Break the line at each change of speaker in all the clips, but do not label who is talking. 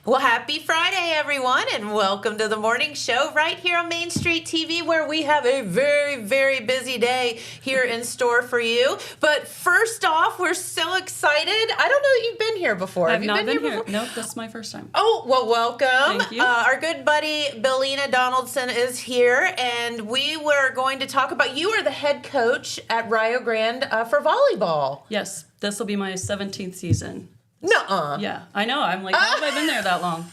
Well, happy Friday, everyone, and welcome to the morning show right here on Main Street TV, where we have a very, very busy day here in store for you. But first off, we're so excited. I don't know that you've been here before.
Have you not been here? Nope, this is my first time.
Oh, well, welcome.
Thank you.
Our good buddy, Billina Donaldson, is here, and we were going to talk about, you are the head coach at Rio Grande for volleyball.
Yes, this will be my 17th season.
Nuh-uh.
Yeah, I know. I'm like, how have I been there that long?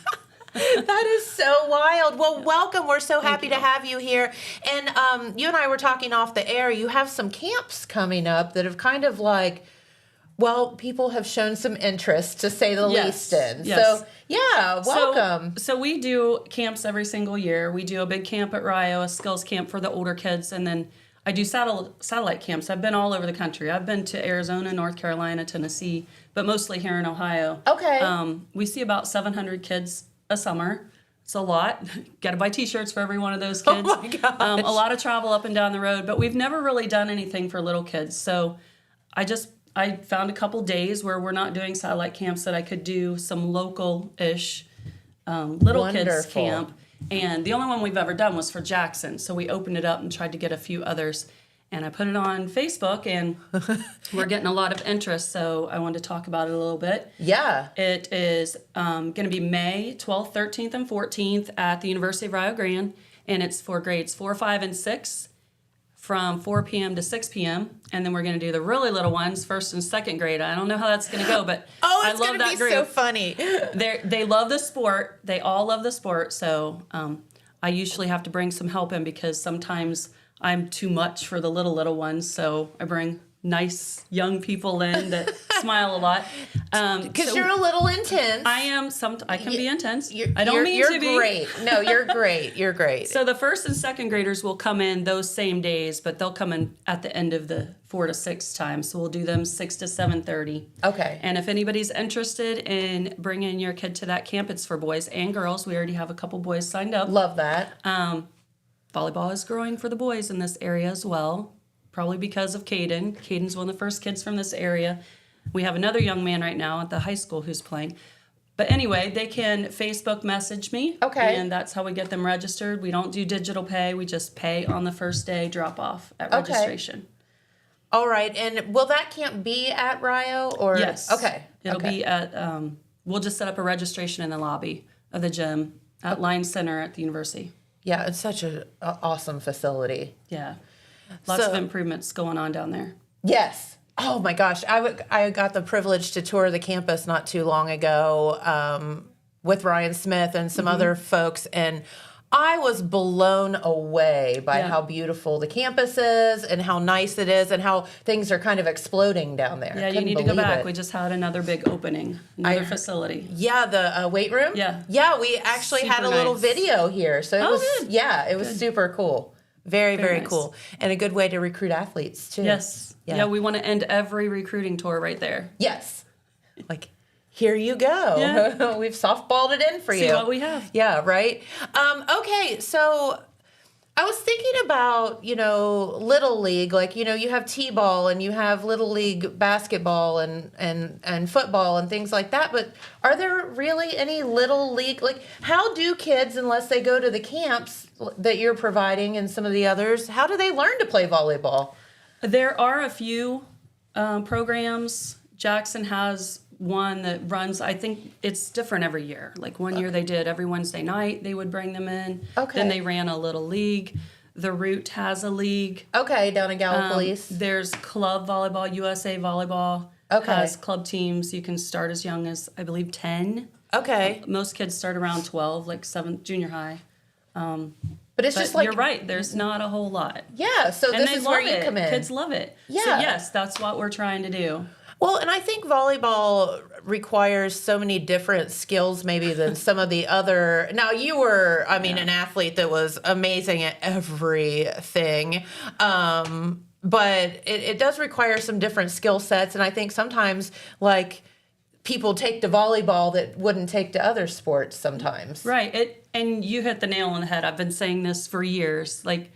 That is so wild. Well, welcome. We're so happy to have you here. And you and I were talking off the air. You have some camps coming up that have kind of like, well, people have shown some interest, to say the least in.
Yes.
So, yeah, welcome.
So we do camps every single year. We do a big camp at Rio, a skills camp for the older kids, and then I do satellite camps. I've been all over the country. I've been to Arizona, North Carolina, Tennessee, but mostly here in Ohio.
Okay.
We see about 700 kids a summer. It's a lot. Got to buy T-shirts for every one of those kids.
Oh my gosh.
A lot of travel up and down the road, but we've never really done anything for little kids. So I found a couple days where we're not doing satellite camps that I could do some local-ish little kids camp. And the only one we've ever done was for Jackson. So we opened it up and tried to get a few others. And I put it on Facebook, and we're getting a lot of interest. So I wanted to talk about it a little bit.
Yeah.
It is going to be May 12th, 13th, and 14th at the University of Rio Grande. And it's for grades 4, 5, and 6 from 4 p.m. to 6 p.m. And then we're going to do the really little ones, 1st and 2nd grade. I don't know how that's going to go, but
Oh,
I
it's
love
going to
that
be
group.
so funny.
They love the sport. They all love the sport. So I usually have to bring some help in because sometimes I'm too much for the little ones. So I bring nice young people in that smile a lot.
Because you're a little intense.
I am. I can be intense. I
don't
mean
you're
to be.
great. No, you're great. You're great.
So the 1st and 2nd graders will come in those same days, but they'll come in at the end of the 4 to 6 time. So we'll do them 6 to 7:30.
Okay.
And if anybody's interested in bringing your kid to that camp, it's for boys and girls. We already have a couple boys signed up.
Love that.
Volleyball is growing for the boys in this area as well, probably because of Caden. Caden's one of the first kids from this area. We have another young man right now at the high school who's playing. But anyway, they can Facebook message me.
Okay.
And that's how we get them registered. We don't do digital pay. We just pay on the first day, drop off at registration.
All right. And will that camp be at Rio? Or
Yes.
Okay.
It'll be at, we'll just set up a registration in the lobby of the gym at Line Center at the university.
Yeah, it's such an awesome facility.
Yeah. Lots of improvements going on down there.
Yes. Oh my gosh. I got the privilege to tour the campus not too long ago with Ryan Smith and some other folks, and I was blown away by how beautiful the campus is and how nice it is and how things are kind of exploding down there.
Yeah, you need to go back. We just had another big opening, another facility.
Yeah, the weight room?
Yeah.
Yeah, we actually had a little video here. So it was
good.
Yeah, it was super cool. Very, very
nice.
cool. And a good way to recruit athletes too.
Yes. Yeah, we want to end every recruiting tour right there.
Yes. Like, here you go.
Yeah.
We've softballed it in for you.
See what we have.
Yeah, right? Okay, so I was thinking about, Little League. Like, you have T-ball and you have Little League basketball and football and things like that. But are there really any Little League? Like, how do kids, unless they go to the camps that you're providing and some of the others, how do they learn to play volleyball?
There are a few programs. Jackson has one that runs, I think it's different every year. Like one year they did every Wednesday night, they would bring them in.
Okay.
Then they ran a little league. The Root has a league.
Okay, down in Gallipolis.
There's club volleyball, USA Volleyball has club teams. You can start as young as, I believe, 10.
Okay.
Most kids start around 12, like 7th, junior high.
But it's just like...
You're right, there's not a whole lot.
Yeah, so
And
this
they
is
love
where you
it.
come in.
Kids love it.
Yeah.
So yes, that's what we're trying to do.
Well, and I think volleyball requires so many different skills maybe than some of the other... Now, you were, an athlete that was amazing at everything. But it does require some different skill sets. And I think sometimes, like, people take to volleyball that wouldn't take to other sports sometimes.
Right. And you hit the nail on the head. I've been saying this for years. Like,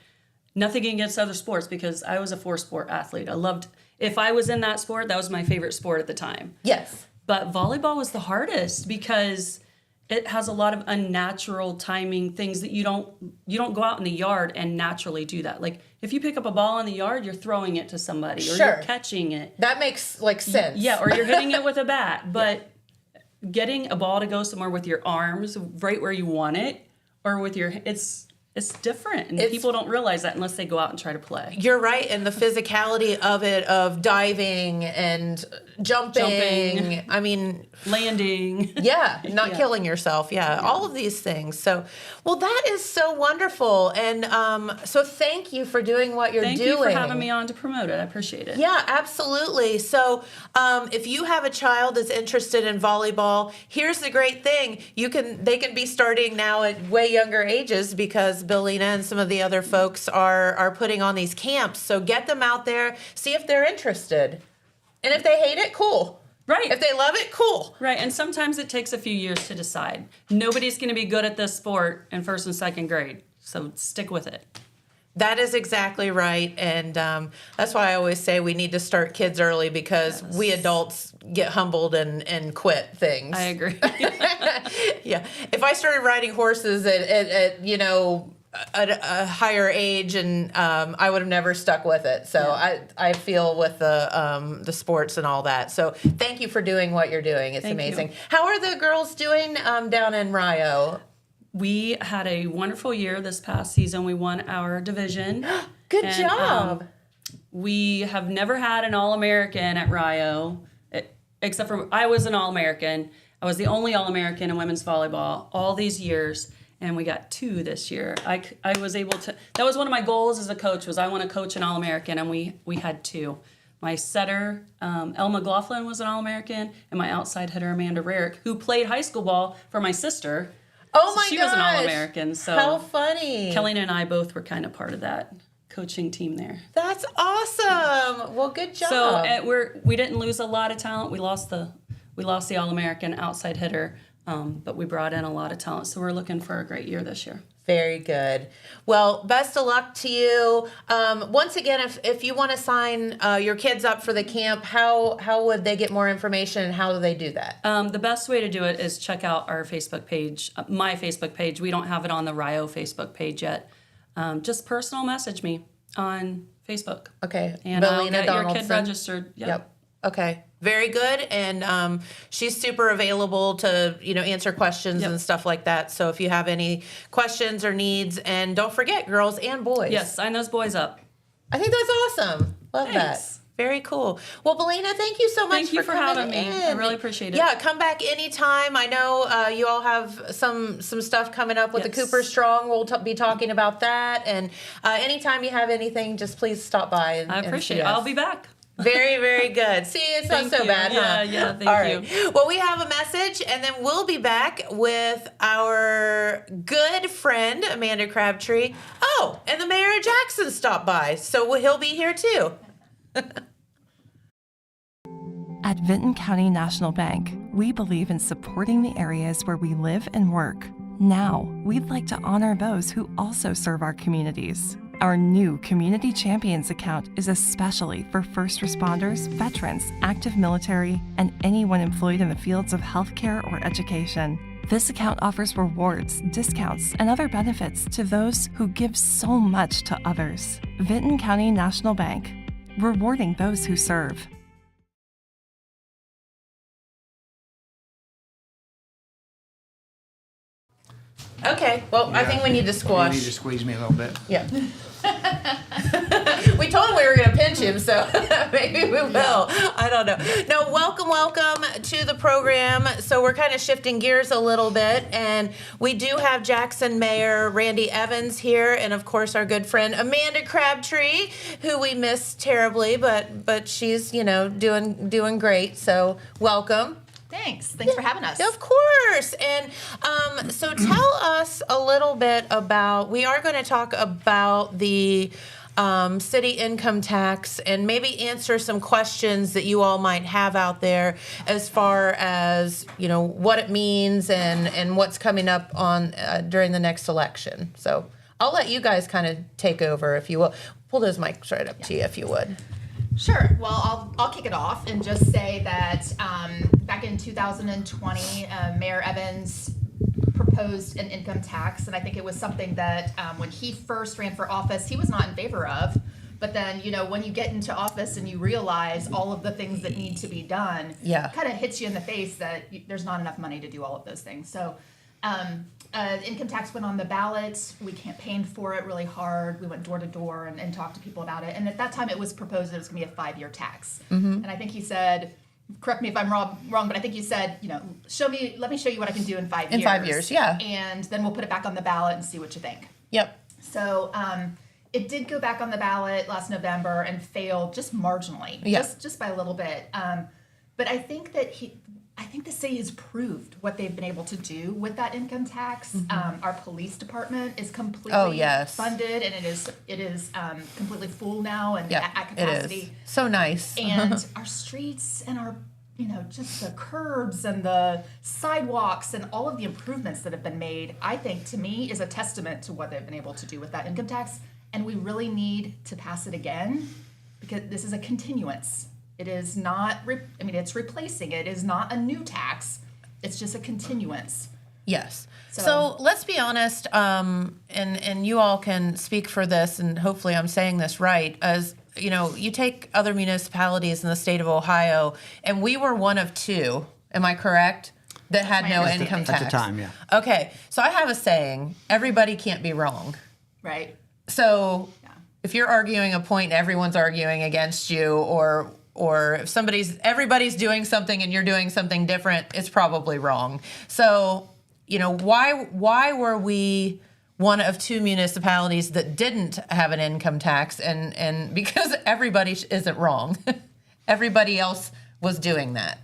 nothing against other sports because I was a 4-sport athlete. I loved... If I was in that sport, that was my favorite sport at the time.
Yes.
But volleyball was the hardest because it has a lot of unnatural timing things that you don't go out in the yard and naturally do that. Like if you pick up a ball in the yard, you're throwing it to somebody or you're catching it.
That makes like sense.
Yeah, or you're hitting it with a bat. But getting a ball to go somewhere with your arms right where you want it or with your it's different, and people don't realize that unless they go out and try to play.
You're right, and the physicality of it, of diving and jumping. I mean,
landing.
Yeah, not killing yourself. Yeah, all of these things. So, well, that is so wonderful, and so thank you for doing what you're doing.
Thank you for having me on to promote it. I appreciate it.
Yeah, absolutely. So, if you have a child that's interested in volleyball, here's the great thing: they can be starting now at way younger ages because Billina and some of the other folks are putting on these camps. So get them out there, see if they're interested. And if they hate it, cool.
Right.
If they love it, cool.
Right. And sometimes it takes a few years to decide. Nobody's going to be good at this sport in first and second grade. So stick with it.
That is exactly right. And that's why I always say we need to start kids early because we adults get humbled and quit things.
I agree.
Yeah. If I started riding horses at a higher age, and I would have never stuck with it. So I feel with the sports and all that. So thank you for doing what you're doing. It's amazing. How are the girls doing down in Rio?
We had a wonderful year this past season. We won our division.
Good job.
We have never had an All-American at Rio, except for I was an All-American. I was the only All-American in women's volleyball all these years. And we got 2 this year. I was able to, that was one of my goals as a coach, was I want to coach an All-American, and we had 2. My setter, Elle McLaughlin, was an All-American, and my outside hitter, Amanda Rarick, who played high school ball for my sister.
Oh my gosh.
She was an All-American. So
how funny.
Kelly and I both were kind of part of that coaching team there.
That's awesome. Well, good job.
So we didn't lose a lot of talent. We lost the All-American outside hitter. But we brought in a lot of talent, so we're looking for a great year this year.
Very good. Well, best of luck to you. Once again, if you want to sign your kids up for the camp, how would they get more information, and how do they do that?
The best way to do it is check out our Facebook page, my Facebook page. We don't have it on the Rio Facebook page yet. Just personal message me on Facebook.
Okay.
And I'll get
Donaldson.
your kid registered.
Yep. Okay. Very good. And she's super available to, answer questions and stuff like that. So if you have any questions or needs, and don't forget, girls and boys.
Yes, sign those boys up.
I think that's awesome. Love that. Very cool. Well, Billina, thank you so much
Thank you for having me. I really appreciate it.
Yeah, come back anytime. I know you all have some stuff coming up with the Cooper Strong. We'll be talking about that. And anytime you have anything, just please stop by.
I appreciate it. I'll be back.
Very, very good. See, it's not so bad, huh?
Yeah, thank
you. Well, we have a message, and then we'll be back with our good friend, Amanda Crabtree. Oh, and the Mayor of Jackson stopped by, so he'll be here too.
At Vinton County National Bank, we believe in supporting the areas where we live and work. Now, we'd like to honor those who also serve our communities. Our new Community Champions account is especially for first responders, veterans, active military, and anyone employed in the fields of healthcare or education. This account offers rewards, discounts, and other benefits to those who give so much to others. Vinton County National Bank, rewarding those who serve.
Okay, well, I think we need to squash.
You need to squeeze me a little bit.
Yeah. We told him we were going to pinch him, so maybe we will. I don't know. No, welcome to the program. So we're kind of shifting gears a little bit, and we do have Jackson Mayor Randy Evans here, and of course our good friend Amanda Crabtree, who we miss terribly, but she's doing great. So welcome.
Thanks for having us.
Of course. And so tell us a little bit about, we are going to talk about the city income tax and maybe answer some questions that you all might have out there as far as, what it means and what's coming up on during the next election. So I'll let you guys kind of take over, if you will. Pull those mics right up to you, if you would.
Sure. Well, I'll kick it off and just say that back in 2020, Mayor Evans proposed an income tax, and I think it was something that when he first ran for office, he was not in favor of. But then, when you get into office and you realize all of the things that need to be done, kind of hits you in the face that there's not enough money to do all of those things. So income tax went on the ballot. We campaigned for it really hard. We went door to door and talked to people about it. And at that time, it was proposed that it was going to be a 5-year tax. And I think he said, correct me if I'm wrong, but I think you said, let me show you what I can do in 5 years.
In 5 years, yeah.
And then we'll put it back on the ballot and see what you think.
Yep.
So it did go back on the ballot last November and failed just marginally, just by a little bit. But I think that the city has proved what they've been able to do with that income tax. Our police department is completely funded, and it is completely full now and at capacity.
It is. So nice.
And our streets and our just the curbs and the sidewalks and all of the improvements that have been made, I think, to me, is a testament to what they've been able to do with that income tax. And we really need to pass it again, because this is a continuance. It is not, it's replacing it. It is not a new tax. It's just a continuance.
Yes. So let's be honest, and you all can speak for this, and hopefully I'm saying this right, as you take other municipalities in the state of Ohio, and we were one of 2, am I correct, that had no income tax?
At the time, yeah.
Okay, so I have a saying, everybody can't be wrong.
Right.
So if you're arguing a point and everyone's arguing against you, or if everybody's doing something and you're doing something different, it's probably wrong. So, why were we one of 2 municipalities that didn't have an income tax? And because everybody isn't wrong. Everybody else was doing that.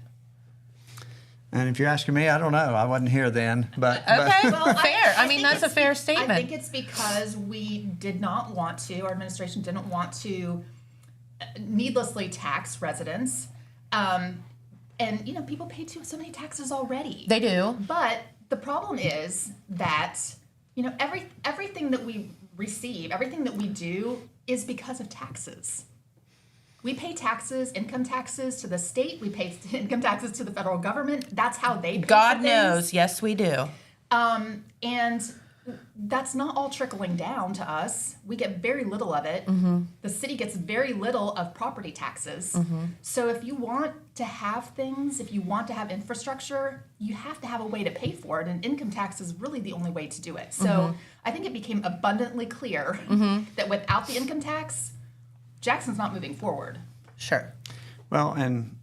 And if you're asking me, I don't know. I wasn't here then. But
okay,
well,
fair. I mean, that's a fair statement.
I think it's because we did not want to, our administration didn't want to needlessly tax residents. And, people pay so many taxes already.
They do.
But the problem is that, everything that we receive, everything that we do is because of taxes. We pay taxes, income taxes to the state. We pay income taxes to the federal government. That's how they pay
God
for
knows.
things.
Yes, we do.
And that's not all trickling down to us. We get very little of it. The city gets very little of property taxes. So if you want to have things, if you want to have infrastructure, you have to have a way to pay for it. And income tax is really the only way to do it. So I think it became abundantly clear that without the income tax, Jackson's not moving forward.
Sure.
Well, and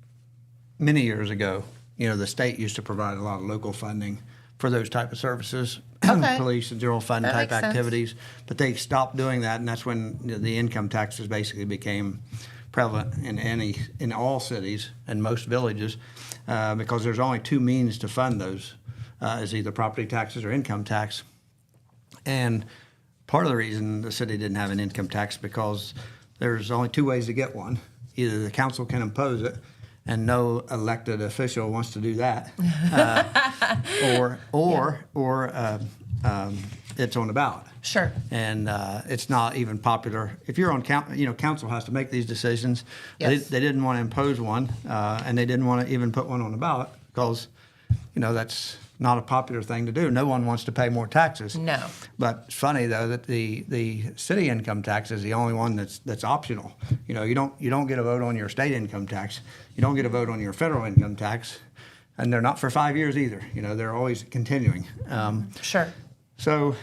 many years ago, the state used to provide a lot of local funding for those type of services, police and general fund type activities. But they stopped doing that, and that's when the income taxes basically became prevalent in all cities and most villages, because there's only 2 means to fund those, is either property taxes or income tax. And part of the reason the city didn't have an income tax because there's only 2 ways to get one. Either the council can impose it, and no elected official wants to do that, or it's on the ballot.
Sure.
And it's not even popular. If you're on council has to make these decisions.
Yes.
They didn't want to impose one, and they didn't want to even put one on the ballot because, that's not a popular thing to do. No one wants to pay more taxes.
No.
But it's funny though that the city income tax is the only one that's optional. You don't get a vote on your state income tax. You don't get a vote on your federal income tax, and they're not for 5 years either. They're always continuing.
Sure.
So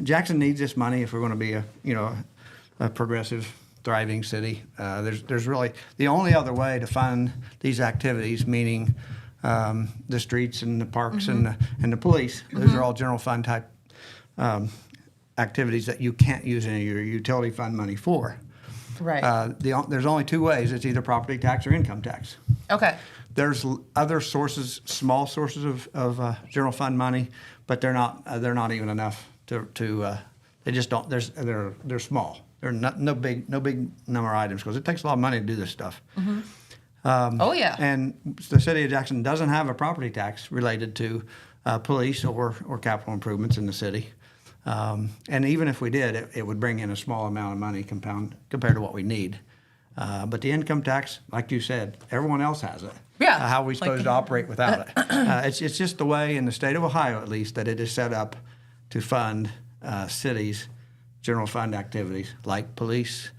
Jackson needs this money if we're going to be a progressive, thriving city. There's really the only other way to fund these activities, meaning the streets and the parks and the police. Those are all general fund type activities that you can't use any of your utility fund money for.
Right.
There's only 2 ways. It's either property tax or income tax.
Okay.
There's other sources, small sources of general fund money, but they're not even enough to they just don't. They're small. They're no big number of items because it takes a lot of money to do this stuff. And the city of Jackson doesn't have a property tax related to police or capital improvements in the city. And even if we did, it would bring in a small amount of money compared to what we need. But the income tax, like you said, everyone else has it.
Yeah.
How are we supposed to operate without it? It's just the way, in the state of Ohio at least, that it is set up to fund cities' general fund activities like police,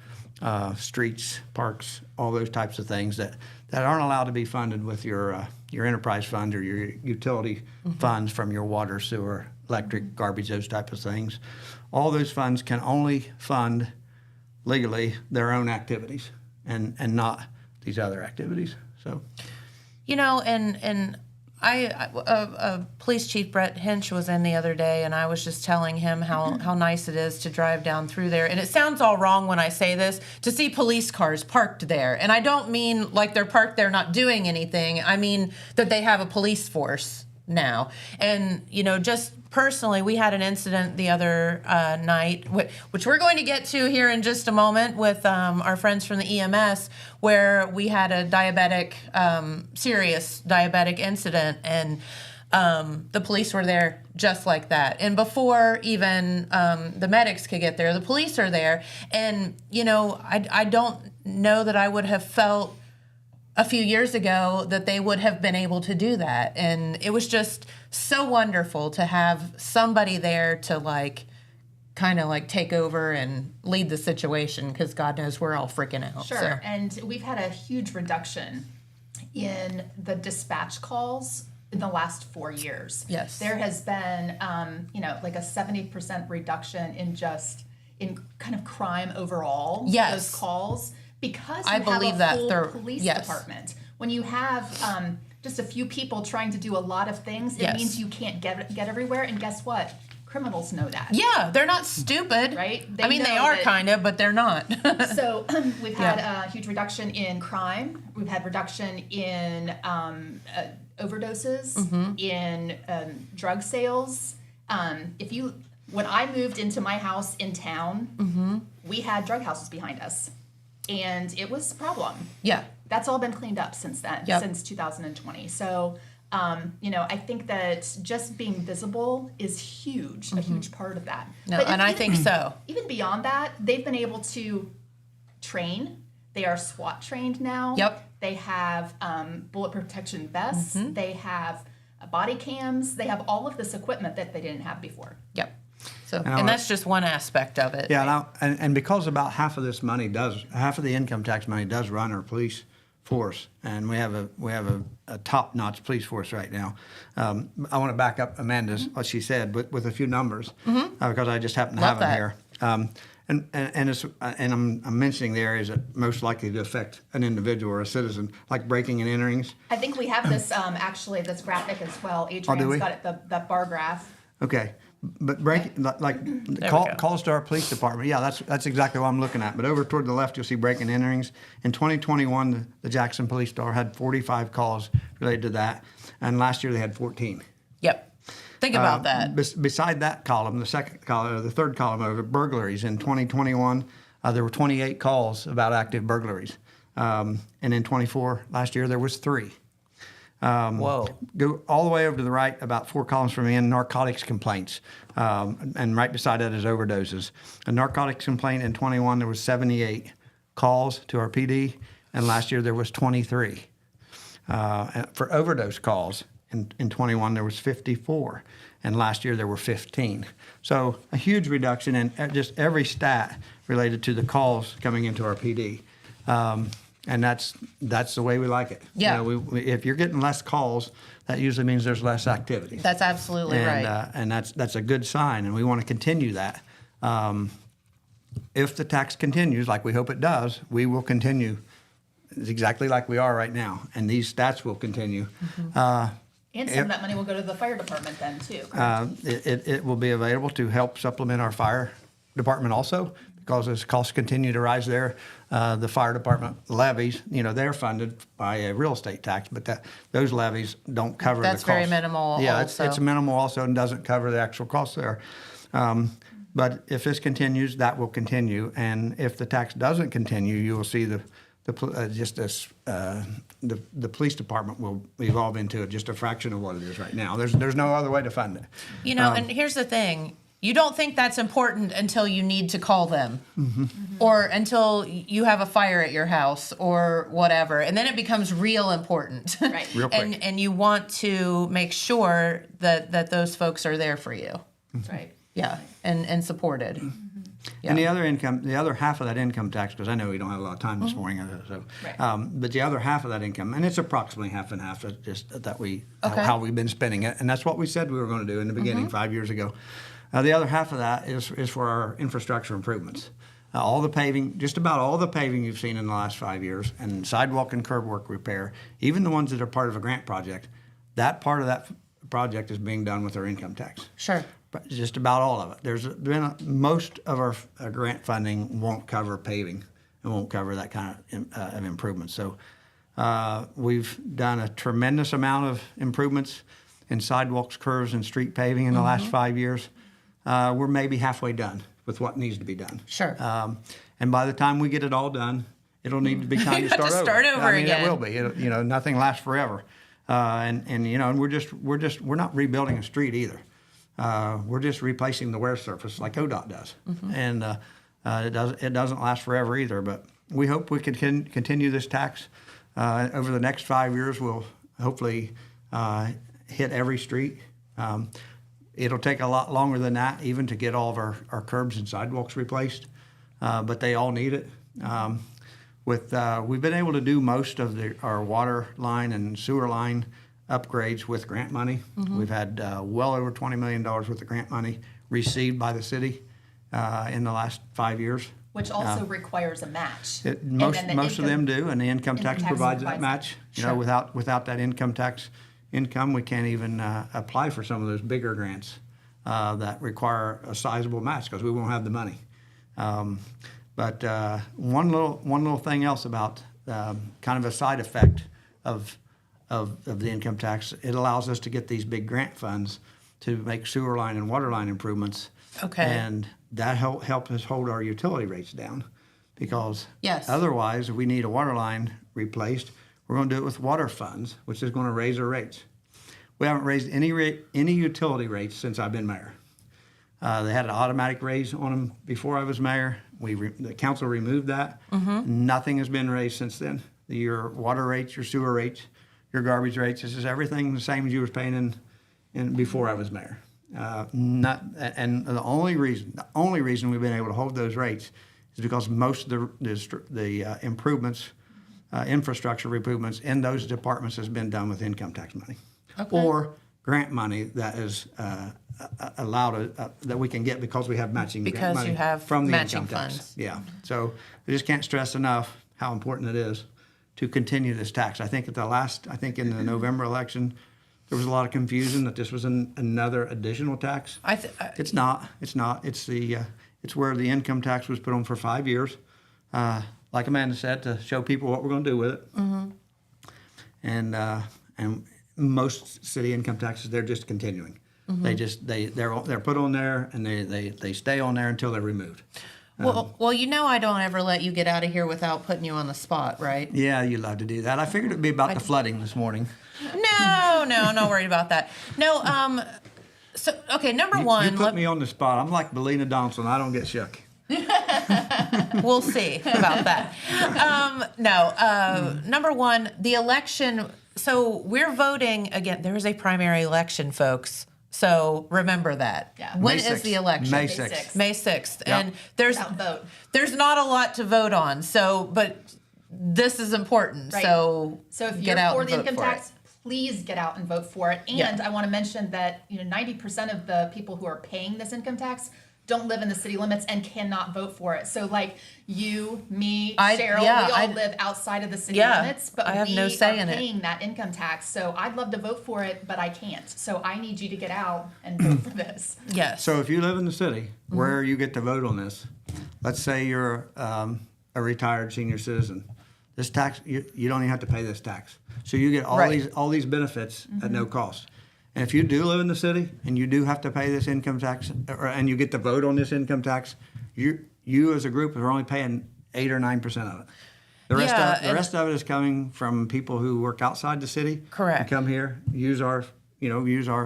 streets, parks, all those types of things that aren't allowed to be funded with your enterprise fund or your utility funds from your water, sewer, electric, garbage, those types of things. All those funds can only fund legally their own activities and not these other activities. So,
and Police Chief Brett Hinch was in the other day, and I was just telling him how nice it is to drive down through there. And it sounds all wrong when I say this, to see police cars parked there. And I don't mean like they're parked there not doing anything. I mean that they have a police force now. And, just personally, we had an incident the other night, which we're going to get to here in just a moment with our friends from the EMS, where we had a serious diabetic incident, and the police were there just like that. And before even the medics could get there, the police are there. And, I don't know that I would have felt a few years ago that they would have been able to do that. And it was just so wonderful to have somebody there to kind of take over and lead the situation, because God knows we're all freaking out.
Sure.
So.
And we've had a huge reduction in the dispatch calls in the last 4 years.
Yes.
There has been, like a 70% reduction in kind of crime overall.
Yes.
Those calls. Because
I
you
believe
have a
that
full police
yes.
department. When you have just a few people trying to do a lot of things, it
Yes.
means you can't get everywhere. And guess what? Criminals know that.
Yeah, they're not stupid.
Right?
I mean, they are kind of, but they're not.
So we've had a huge reduction in crime. We've had reduction in overdoses, in drug sales. When I moved into my house in town, we had drug houses behind us. And it was a problem.
Yeah.
That's all been cleaned up since then, since 2020. So, I think that just being visible is huge, a huge part of that.
No, and I think so.
Even beyond that, they've been able to train. They are SWAT trained now.
Yep.
They have bullet protection vests. They have body cams. They have all of this equipment that they didn't have before.
Yep. So, and that's just one aspect of it.
Yeah, and because about half of the income tax money does run our police force, and we have a top-notch police force right now. I want to back up Amanda's what she said with a few numbers because I just happen to have them here. And I'm mentioning the areas that most likely to affect an individual or a citizen, like breaking and enterings.
I think we have this this graphic as well. Adrian's got it, the bar graph.
Okay. But calls to our police department. Yeah, that's exactly what I'm looking at. But over toward the left, you'll see breaking and enterings. In 2021, the Jackson Police Star had 45 calls related to that, and last year they had 14.
Yep. Think about that.
Beside that column, the third column over burglaries in 2021, there were 28 calls about active burglaries, and in 24 last year there was 3.
Whoa.
Go all the way over to the right, about 4 columns from in, narcotics complaints. And right beside that is overdoses. A narcotics complaint in 21, there was 78 calls to our PD, and last year there was 23. For overdose calls in 21, there was 54, and last year there were 15. So a huge reduction in just every stat related to the calls coming into our PD. And that's the way we like it.
Yeah.
If you're getting less calls, that usually means there's less activity.
That's absolutely right.
And that's a good sign, and we want to continue that. If the tax continues, like we hope it does, we will continue exactly like we are right now, and these stats will continue.
And some of that money will go to the fire department then too.
It will be available to help supplement our fire department also, because as costs continue to rise there, the fire department levies, they're funded by a real estate tax, but those levies don't cover the cost.
That's very minimal.
Yeah,
also.
it's minimal also, and doesn't cover the actual costs there. But if this continues, that will continue, and if the tax doesn't continue, you will see the police department will evolve into just a fraction of what it is right now. There's no other way to fund it.
And here's the thing. You don't think that's important until you need to call them or until you have a fire at your house or whatever. And then it becomes real important.
Right.
Real quick.
And you want to make sure that those folks are there for you.
That's right.
Yeah. And supported. Yeah.
And the other half of that income tax, because I know we don't have a lot of time this morning, so,
Right.
but the other half of that income, and it's approximately half and half, just that
Okay.
how we've been spending it, and that's what we said we were going to do in the beginning 5 years ago. The other half of that is for our infrastructure improvements. All the paving, just about all the paving you've seen in the last 5 years, and sidewalk and curb work repair, even the ones that are part of a grant project, that part of that project is being done with our income tax.
Sure.
Just about all of it. There's been most of our grant funding won't cover paving and won't cover that kind of improvements. So we've done a tremendous amount of improvements in sidewalks, curves, and street paving in the last 5 years. We're maybe halfway done with what needs to be done.
Sure.
And by the time we get it all done, it'll need to be time to start over.
Start over again.
It will be. Nothing lasts forever. And we're not rebuilding a street either. We're just replacing the wear surface like ODOT does, and it doesn't last forever either. But we hope we can continue this tax over the next 5 years. We'll hopefully hit every street. It'll take a lot longer than that even to get all of our curbs and sidewalks replaced, but they all need it. We've been able to do most of our water line and sewer line upgrades with grant money. We've had well over $20 million worth of grant money received by the city in the last 5 years.
Which also requires a match.
Most of them do, and the income tax provides that match. Without that income tax income, we can't even apply for some of those bigger grants that require a sizable match because we won't have the money. But one little thing else about kind of a side effect of the income tax, it allows us to get these big grant funds to make sewer line and water line improvements.
Okay.
And that helps us hold our utility rates down because
Yes.
otherwise, if we need a water line replaced, we're going to do it with water funds, which is going to raise our rates. We haven't raised any utility rates since I've been mayor. They had an automatic raise on them before I was mayor. The council removed that. Nothing has been raised since then. Your water rates, your sewer rates, your garbage rates, this is everything the same as you were paying in before I was mayor. And the only reason we've been able to hold those rates is because most of the improvements, infrastructure improvements in those departments has been done with income tax money or grant money that is allowed that we can get because we have matching grant money
you have
from the
matching
income tax.
funds.
Yeah, so we just can't stress enough how important it is to continue this tax. I think in the November election, there was a lot of confusion that this was another additional tax. It's not. It's where the income tax was put on for 5 years, like Amanda said, to show people what we're going to do with it. And most city income taxes, they're just continuing. They're put on there and they stay on there until they're removed.
Well, I don't ever let you get out of here without putting you on the spot, right?
Yeah, you love to do that. I figured it'd be about the flooding this morning.
No, I'm not worried about that. No, so, okay, number one.
You put me on the spot. I'm like Billina Donaldson. I don't get shook.
We'll see about that. Number one, the election. So we're voting again. There is a primary election, folks. So remember that.
Yeah.
When is the election?
May 6th.
May 6th.
Yep.
And there's not a lot to vote on. So, but this is important.
Right.
So
if
get
you're
out
for
and
the
vote
income
for
tax,
it.
please get out and vote for it. And
Yeah.
I want to mention that 90% of the people who are paying this income tax don't live in the city limits and cannot vote for it. So like you, me, Cheryl, we all live outside of the city limits, but
I have
we
no say
are
in it.
paying that income tax. So I'd love to vote for it, but I can't. So I need you to get out and vote for this.
Yes.
So if you live in the city where you get to vote on this, let's say you're a retired senior citizen, this tax you don't even have to pay this tax. So you get all these benefits at no cost. And if you do live in the city and you do have to pay this income tax, and you get to vote on this income tax, you as a group are only paying 8 or 9% of it. The rest of it is coming from people who work outside the city.
Correct.
And come here, use our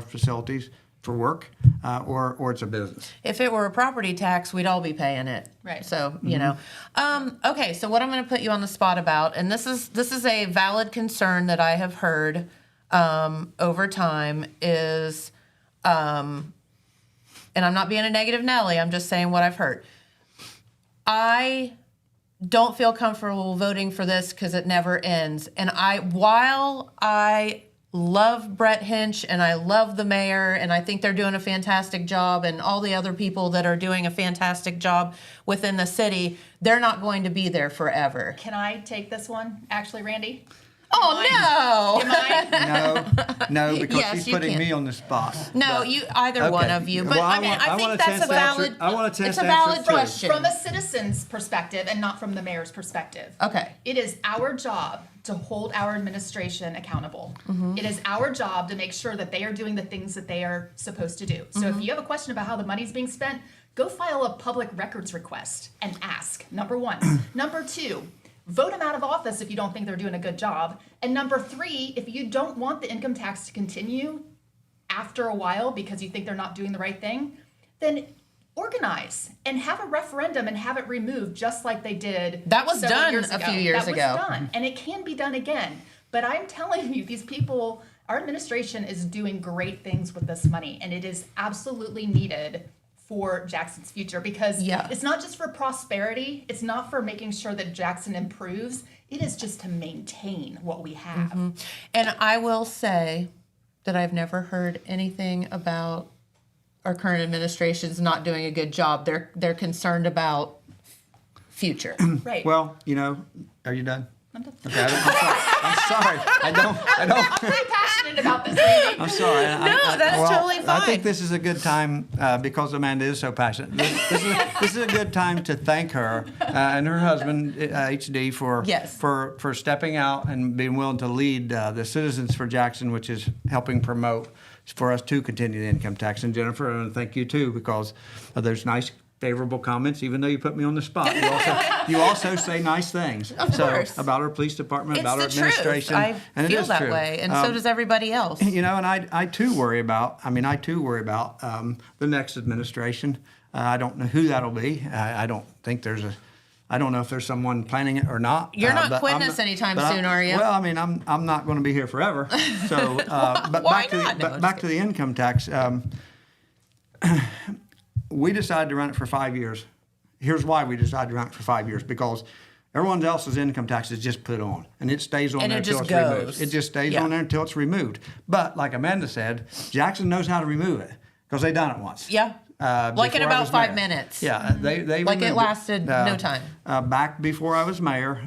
facilities, for work, or it's a business.
If it were a property tax, we'd all be paying it.
Right.
So, you know. Okay, so what I'm going to put you on the spot about, and this is a valid concern that I have heard over time, is, and I'm not being a negative Nelly, I'm just saying what I've heard. I don't feel comfortable voting for this because it never ends. And while I love Brett Hinch and I love the mayor and I think they're doing a fantastic job and all the other people that are doing a fantastic job within the city, they're not going to be there forever.
Can I take this one, actually, Randy?
Oh, no.
No, because
Yes,
she's
you
putting
can.
me on the spot.
No, either one of you. But
Well,
I think that's a valid.
I want a chance
It's a
to answer
valid
too.
question.
From a citizen's perspective and not from the mayor's perspective.
Okay.
It is our job to hold our administration accountable. It is our job to make sure that they are doing the things that they are supposed to do. So if you have a question about how the money's being spent, go file a public records request and ask, number one. Number two, vote them out of office if you don't think they're doing a good job. And number three, if you don't want the income tax to continue after a while because you think they're not doing the right thing, then organize and have a referendum and have it removed just like they did.
That was
several
done
years
a
ago.
few years ago.
That was done, and it can be done again. But I'm telling you, these people, our administration is doing great things with this money, and it is absolutely needed for Jackson's future because it's not just for prosperity. It's not for making sure that Jackson improves. It is just to maintain what we have.
And I will say that I've never heard anything about our current administration's not doing a good job. They're concerned about future.
Right.
Well, you know, are you done?
I'm done.
Okay, I'm sorry. I don't.
I'm pretty passionate about this, Randy.
I'm sorry.
No, that's totally
I
fine.
think this is a good time because Amanda is so passionate. This is a good time to thank her and her husband HD for stepping out and being willing to lead the Citizens for Jackson, which is helping promote for us to continue the income tax. And Jennifer, I want to thank you too because of those nice, favorable comments. Even though you put me on the spot, you also say nice things.
Of course.
About our police department,
It's
about our
the
administration.
truth. I feel that way, and so does everybody else.
You know, and I too worry about the next administration. I don't know who that'll be. I don't think I don't know if there's someone planning it or not.
You're not quitting us anytime soon, are you?
Well, I mean, I'm not going to be here forever. So, but
Why
back to
not? No,
back to the income tax. We decided to run it for 5 years. Here's why we decided to run it for 5 years, because everyone else's income tax is just put on, and it stays on
And
there
it
until
just
it's
goes.
removed. It just stays on there until it's removed. But like Amanda said, Jackson knows how to remove it because they done it once.
Yeah. Like in
before I
about
was
5
mayor.
minutes.
Yeah, they
Like it
removed
lasted no time.
Back before I was mayor,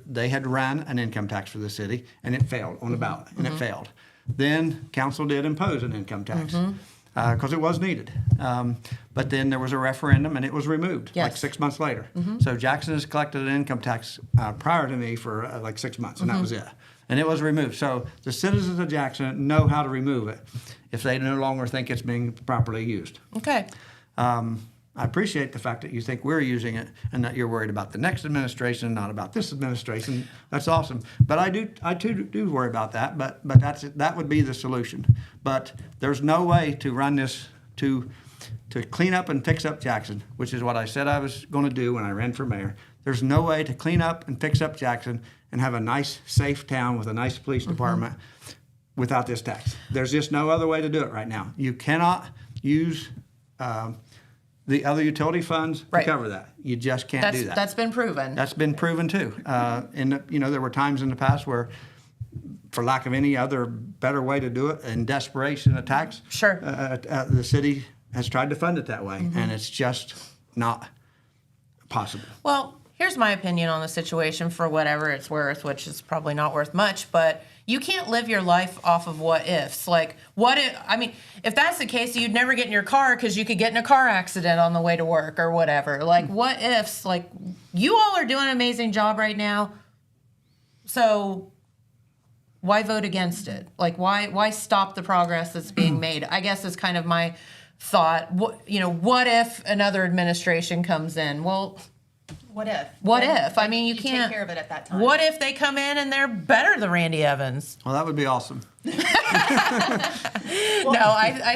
they had run an income tax for the city, and it failed on the ballot, and it failed. Then council did impose an income tax because it was needed. But then there was a referendum, and it was removed like 6 months later. So Jackson has collected an income tax prior to me for like 6 months, and that was it. And it was removed. So the citizens of Jackson know how to remove it if they no longer think it's being properly used.
Okay.
I appreciate the fact that you think we're using it and that you're worried about the next administration, not about this administration. That's awesome. But I too do worry about that. But that would be the solution. But there's no way to run this to clean up and fix up Jackson, which is what I said I was going to do when I ran for mayor. There's no way to clean up and fix up Jackson and have a nice, safe town with a nice police department without this tax. There's just no other way to do it right now. You cannot use the other utility funds to cover that. You just can't do that.
That's been proven.
That's been proven too. There were times in the past where, for lack of any other better way to do it, in desperation of tax, the city has tried to fund it that way, and it's just not possible.
Well, here's my opinion on the situation for whatever it's worth, which is probably not worth much, but you can't live your life off of what ifs. Like, what if, if that's the case, you'd never get in your car because you could get in a car accident on the way to work or whatever. Like, what ifs? Like, you all are doing an amazing job right now, so why vote against it? Like, why stop the progress that's being made? I guess is kind of my thought. What if another administration comes in? Well,
What if?
What
Then-
if? I
then
mean, you can't
take care of it at that time.
What if they come in and they're better than Randy Evans?
Well, that would be awesome.
No, I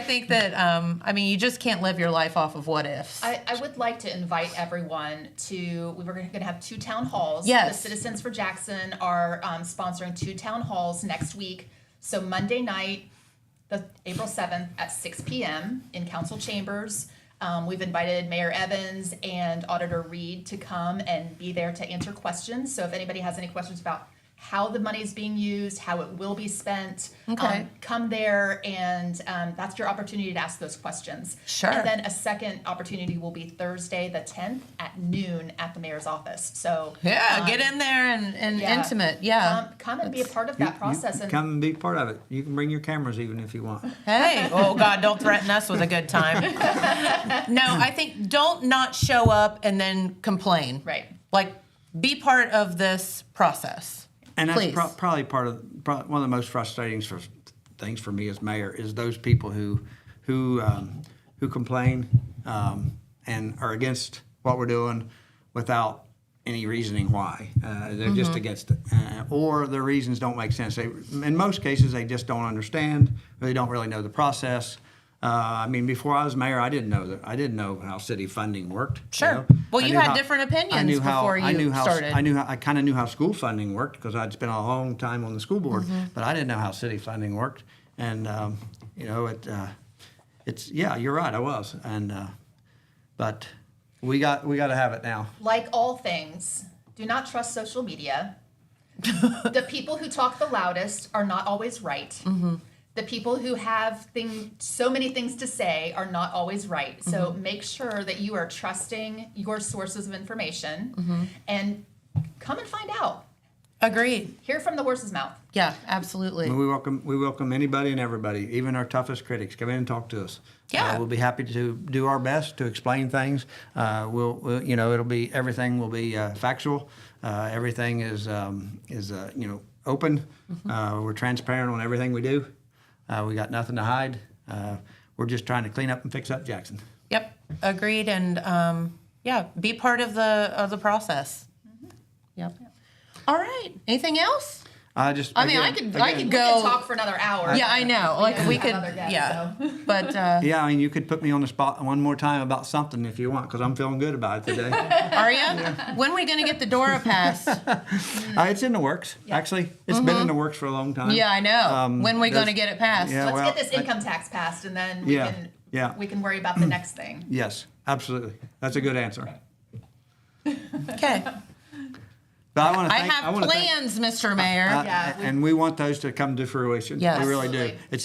think that, I mean, you just can't live your life off of what ifs.
I would like to invite everyone to, we were going to have 2 town halls.
Yes.
The Citizens for Jackson are sponsoring 2 town halls next week. So Monday night, April 7th at 6 p.m. in council chambers. We've invited Mayor Evans and Auditor Reed to come and be there to answer questions. So if anybody has any questions about how the money is being used, how it will be spent,
Okay.
come there, and that's your opportunity to ask those questions.
Sure.
And then a second opportunity will be Thursday the 10th at noon at the mayor's office. So
Yeah, get in there and
yeah.
intimate. Yeah.
come and be a part of that process. And
Come and be part of it. You can bring your cameras even if you want.
Hey, oh God, don't threaten us with a good time. No, I think don't not show up and then complain.
Right.
Like, be part of this process.
And that's
Please.
probably one of the most frustrating things for me as mayor is those people who complain and are against what we're doing without any reasoning why. They're just against it, or their reasons don't make sense. In most cases, they just don't understand. Or they don't really know the process. I mean, before I was mayor, I didn't know how city funding worked.
Sure. Well, you had different opinions before you started.
I kind of knew how school funding worked because I'd spent a long time on the school board, but I didn't know how city funding worked. And it's you're right, I was. And but we got to have it now.
like all things, do not trust social media. The people who talk the loudest are not always right. The people who have so many things to say are not always right. So make sure that you are trusting your sources of information and come and find out.
Agreed.
Hear from the horse's mouth.
Yeah, absolutely.
We welcome anybody and everybody, even our toughest critics. Come in and talk to us.
Yeah.
We'll be happy to do our best to explain things. Everything will be factual. Everything is open. We're transparent on everything we do. We got nothing to hide. We're just trying to clean up and fix up Jackson.
Yep, agreed. And be part of the process. Yep. All right. Anything else? I could
We could
go.
talk for another hour.
Yeah, I know. Like we could.
Another guest,
Yeah.
so.
But
Yeah, I mean, you could put me on the spot one more time about something if you want, because I'm feeling good about it today.
are you? When are we gonna get the Dora pass?
It's in the works, actually. It's been in the works for a long time.
Yeah, I know. When are we gonna get it passed?
Yeah.
Let's get this income tax passed, and then we can worry about the next thing.
Yes, absolutely. That's a good answer.
Okay.
But I want to
I
thank.
have plans, Mr. Mayor.
And we want those to come to fruition.
Yes.
We really do.
Absolutely.
It's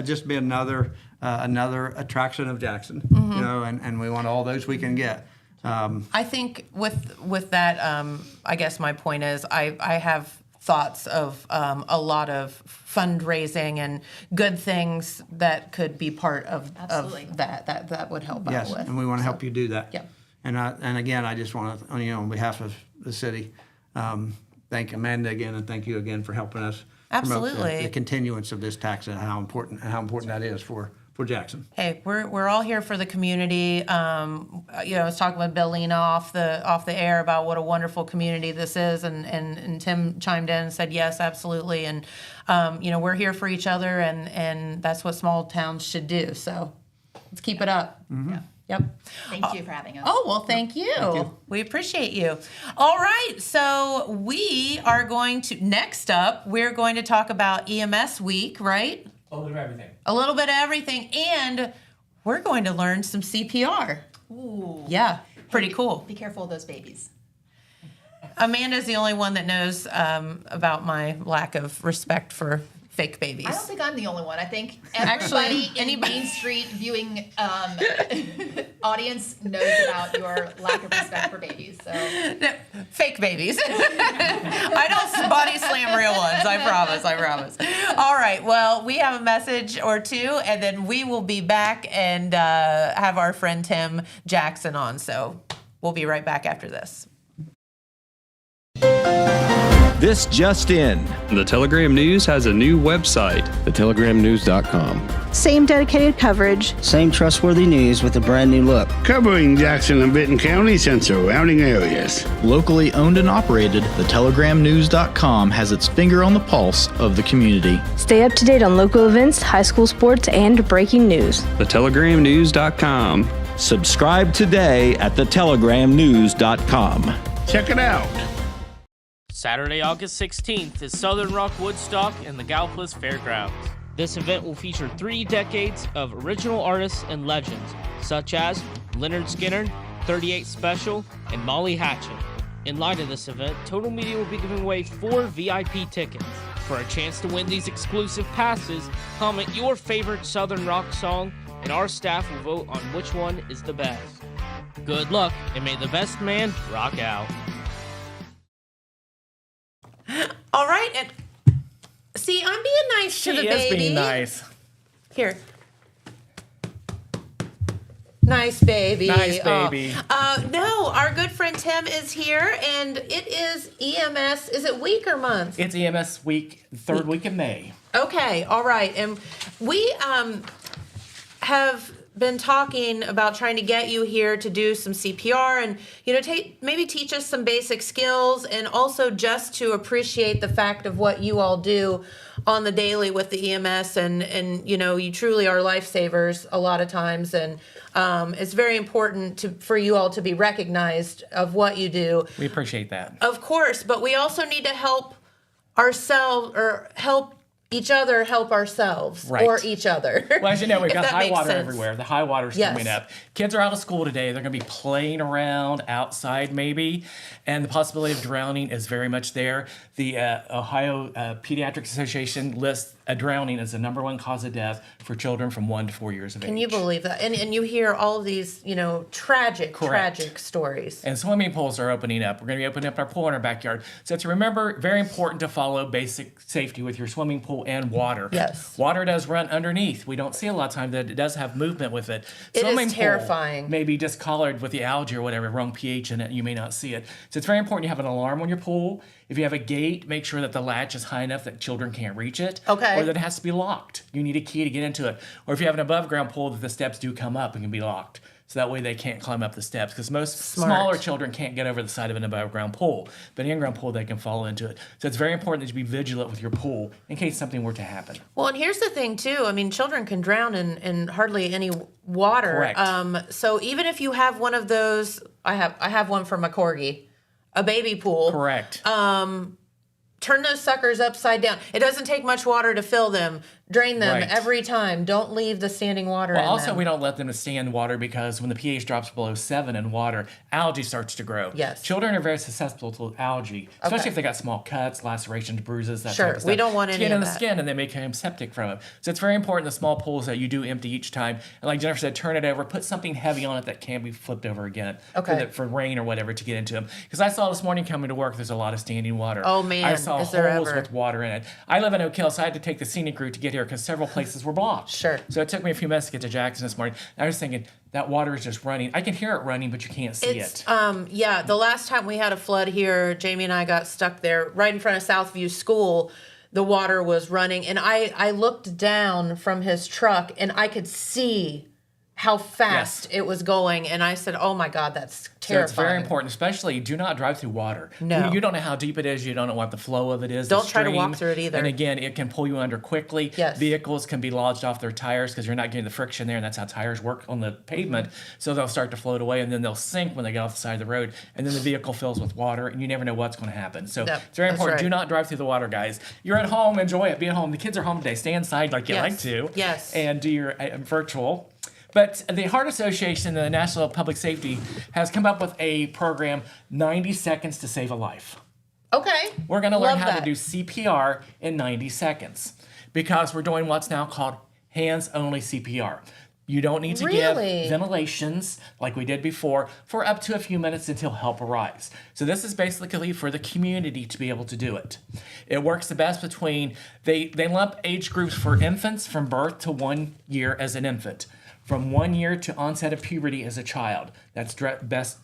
just be another attraction of Jackson, and we want all those we can get.
I think with that, I guess my point is I have thoughts of a lot of fundraising and good things that could be part of
Absolutely.
that would help
Yes,
out with.
and we want to help you do that.
Yeah.
And again, I just want to, on behalf of the city, thank Amanda again, and thank you again for helping us promote
Absolutely.
the continuance of this tax and how important that is for Jackson.
Hey, we're all here for the community. I was talking with Billina off the air about what a wonderful community this is, and Tim chimed in and said yes, absolutely. And we're here for each other, and that's what small towns should do. So let's keep it up.
Yeah.
Yep.
Thank you for having us.
Oh, well, thank you.
you.
We appreciate you. All right. So we are next up, we're going to talk about EMS week, right?
A little bit of everything.
A little bit of everything. And we're going to learn some CPR.
Ooh.
Yeah. Pretty cool.
Be careful of those babies.
Amanda's the only one that knows about my lack of respect for fake babies.
I don't think I'm the only one. I think
Actually,
everybody in
anybody-
Main Street viewing audience knows about your lack of respect for babies. So
No, fake babies. I don't body slam real ones. I promise. All right. Well, we have a message or two, and then we will be back and have our friend Tim Jackson on. So we'll be right back after this.
This just in.
The Telegram News has a new website.
thetelegram.news.com.
Same dedicated coverage.
Same trustworthy news with a brand new look.
Covering Jackson and Benton counties and surrounding areas.
Locally owned and operated, thetelegram.news.com has its finger on the pulse of the community.
Stay up to date on local events, high school sports, and breaking news.
thetelegram.news.com.
Subscribe today at thetelegram.news.com.
Check it out.
Saturday, August 16th is Southern Rock Woodstock in the Gallipolis Fairgrounds. This event will feature 3 decades of original artists and legends, such as Leonard Skinner, 38 Special, and Molly Hatchet. In light of this event, Total Media will be giving away 4 VIP tickets. For a chance to win these exclusive passes, comment your favorite Southern Rock song, and our staff will vote on which one is the best. Good luck, and may the best man rock out.
All right, and see, I'm being nice to the baby.
She is being nice.
Here. Nice baby.
Nice baby.
No, our good friend Tim is here, and it is EMS. Is it week or month?
It's EMS week, third week of May.
Okay, all right. And we have been talking about trying to get you here to do some CPR and, you know, maybe teach us some basic skills, and also just to appreciate the fact of what you all do on the daily with the EMS, and you know, you truly are lifesavers a lot of times, and it's very important for you all to be recognized of what you do.
We appreciate that.
Of course, but we also need to help ourselves, or help each other help ourselves,
right,
or each other.
Well, as you know, we've got high water
sense.
everywhere. The high water's coming up. Kids are out of school today. They're going to be playing around outside maybe, and the possibility of drowning is very much there. The Ohio Pediatric Association lists drowning as the number 1 cause of death for children from 1 to 4 years of age.
Can you believe that? And you hear all of these, you know, tragic stories.
And swimming pools are opening up. We're going to be opening up our pool in our backyard. So to remember, very important to follow basic safety with your swimming pool and water.
Yes.
Water does run underneath. We don't see a lot of time that it does have movement with it.
It
Swimming
is terrifying.
Pool may be discolored with the algae or whatever, wrong pH in it, you may not see it. So it's very important you have an alarm on your pool. If you have a gate, make sure that the latch is high enough that children can't reach it.
Okay.
Or that it has to be locked. You need a key to get into it. Or if you have an above ground pool, that the steps do come up and can be locked. So that way they can't climb up the steps, because most smaller children can't get over the side of an above ground pool. But an in-ground pool, they can fall into it. So it's very important that you be vigilant with your pool in case something were to happen.
Well, and here's the thing too. I mean, children can drown in hardly any water.
Correct.
So even if you have one of those, I have one for my corgi, a baby pool.
Correct.
Turn those suckers upside down. It doesn't take much water to fill them. Drain them every time. Don't leave the standing water in
also,
them.
we don't let them to stand water, because when the pH drops below 7 in water, algae starts to grow.
Yes.
Children are very susceptible to algae, especially if they got small cuts, lacerations, bruises, that type of stuff.
We don't want any
get
of
in the
that.
skin, and they become septic from it. So it's very important the small pools that you do empty each time. And like Jennifer said, turn it over, put something heavy on it that can be flipped over again for rain or whatever to get into them. Because I saw this morning coming to work, there's a lot of standing water.
Oh man,
I saw
is there
holes
ever?
with water in it. I live in Oak Hill, so I had to take the scenic route to get here because several places were blocked.
Sure.
So it took me a few minutes to get to Jackson this morning. I was thinking, that water is just running. I can hear it running, but you can't see it.
Yeah, the last time we had a flood here, Jamie and I got stuck there right in front of Southview School. The water was running, and I looked down from his truck, and I could see how fast it was going, and I said, oh my God, that's terrifying.
So it's very important, especially do not drive through water.
No.
You don't know how deep it is. You don't know what the flow of it is.
Don't try to walk through it either.
And again, it can pull you under quickly.
Yes.
Vehicles can be lodged off their tires because you're not getting the friction there, and that's how tires work on the pavement. So they'll start to float away, and then they'll sink when they get off the side of the road, and then the vehicle fills with water, and you never know what's going to happen. So it's very important. Do not drive through the water, guys. You're at home, enjoy it. Be at home. The kids are home today. Stay inside like you like to.
Yes.
And do your virtual. But the Heart Association and the National Public Safety has come up with a program, 90 Seconds to Save a Life.
Okay.
We're going to learn how to do CPR in 90 seconds because we're doing what's now called hands-only CPR. You don't need to give ventilations like we did before for up to a few minutes until help arrives. So this is basically for the community to be able to do it. It works the best between, they lump age groups for infants from birth to 1 year as an infant. From 1 year to onset of puberty as a child. That's best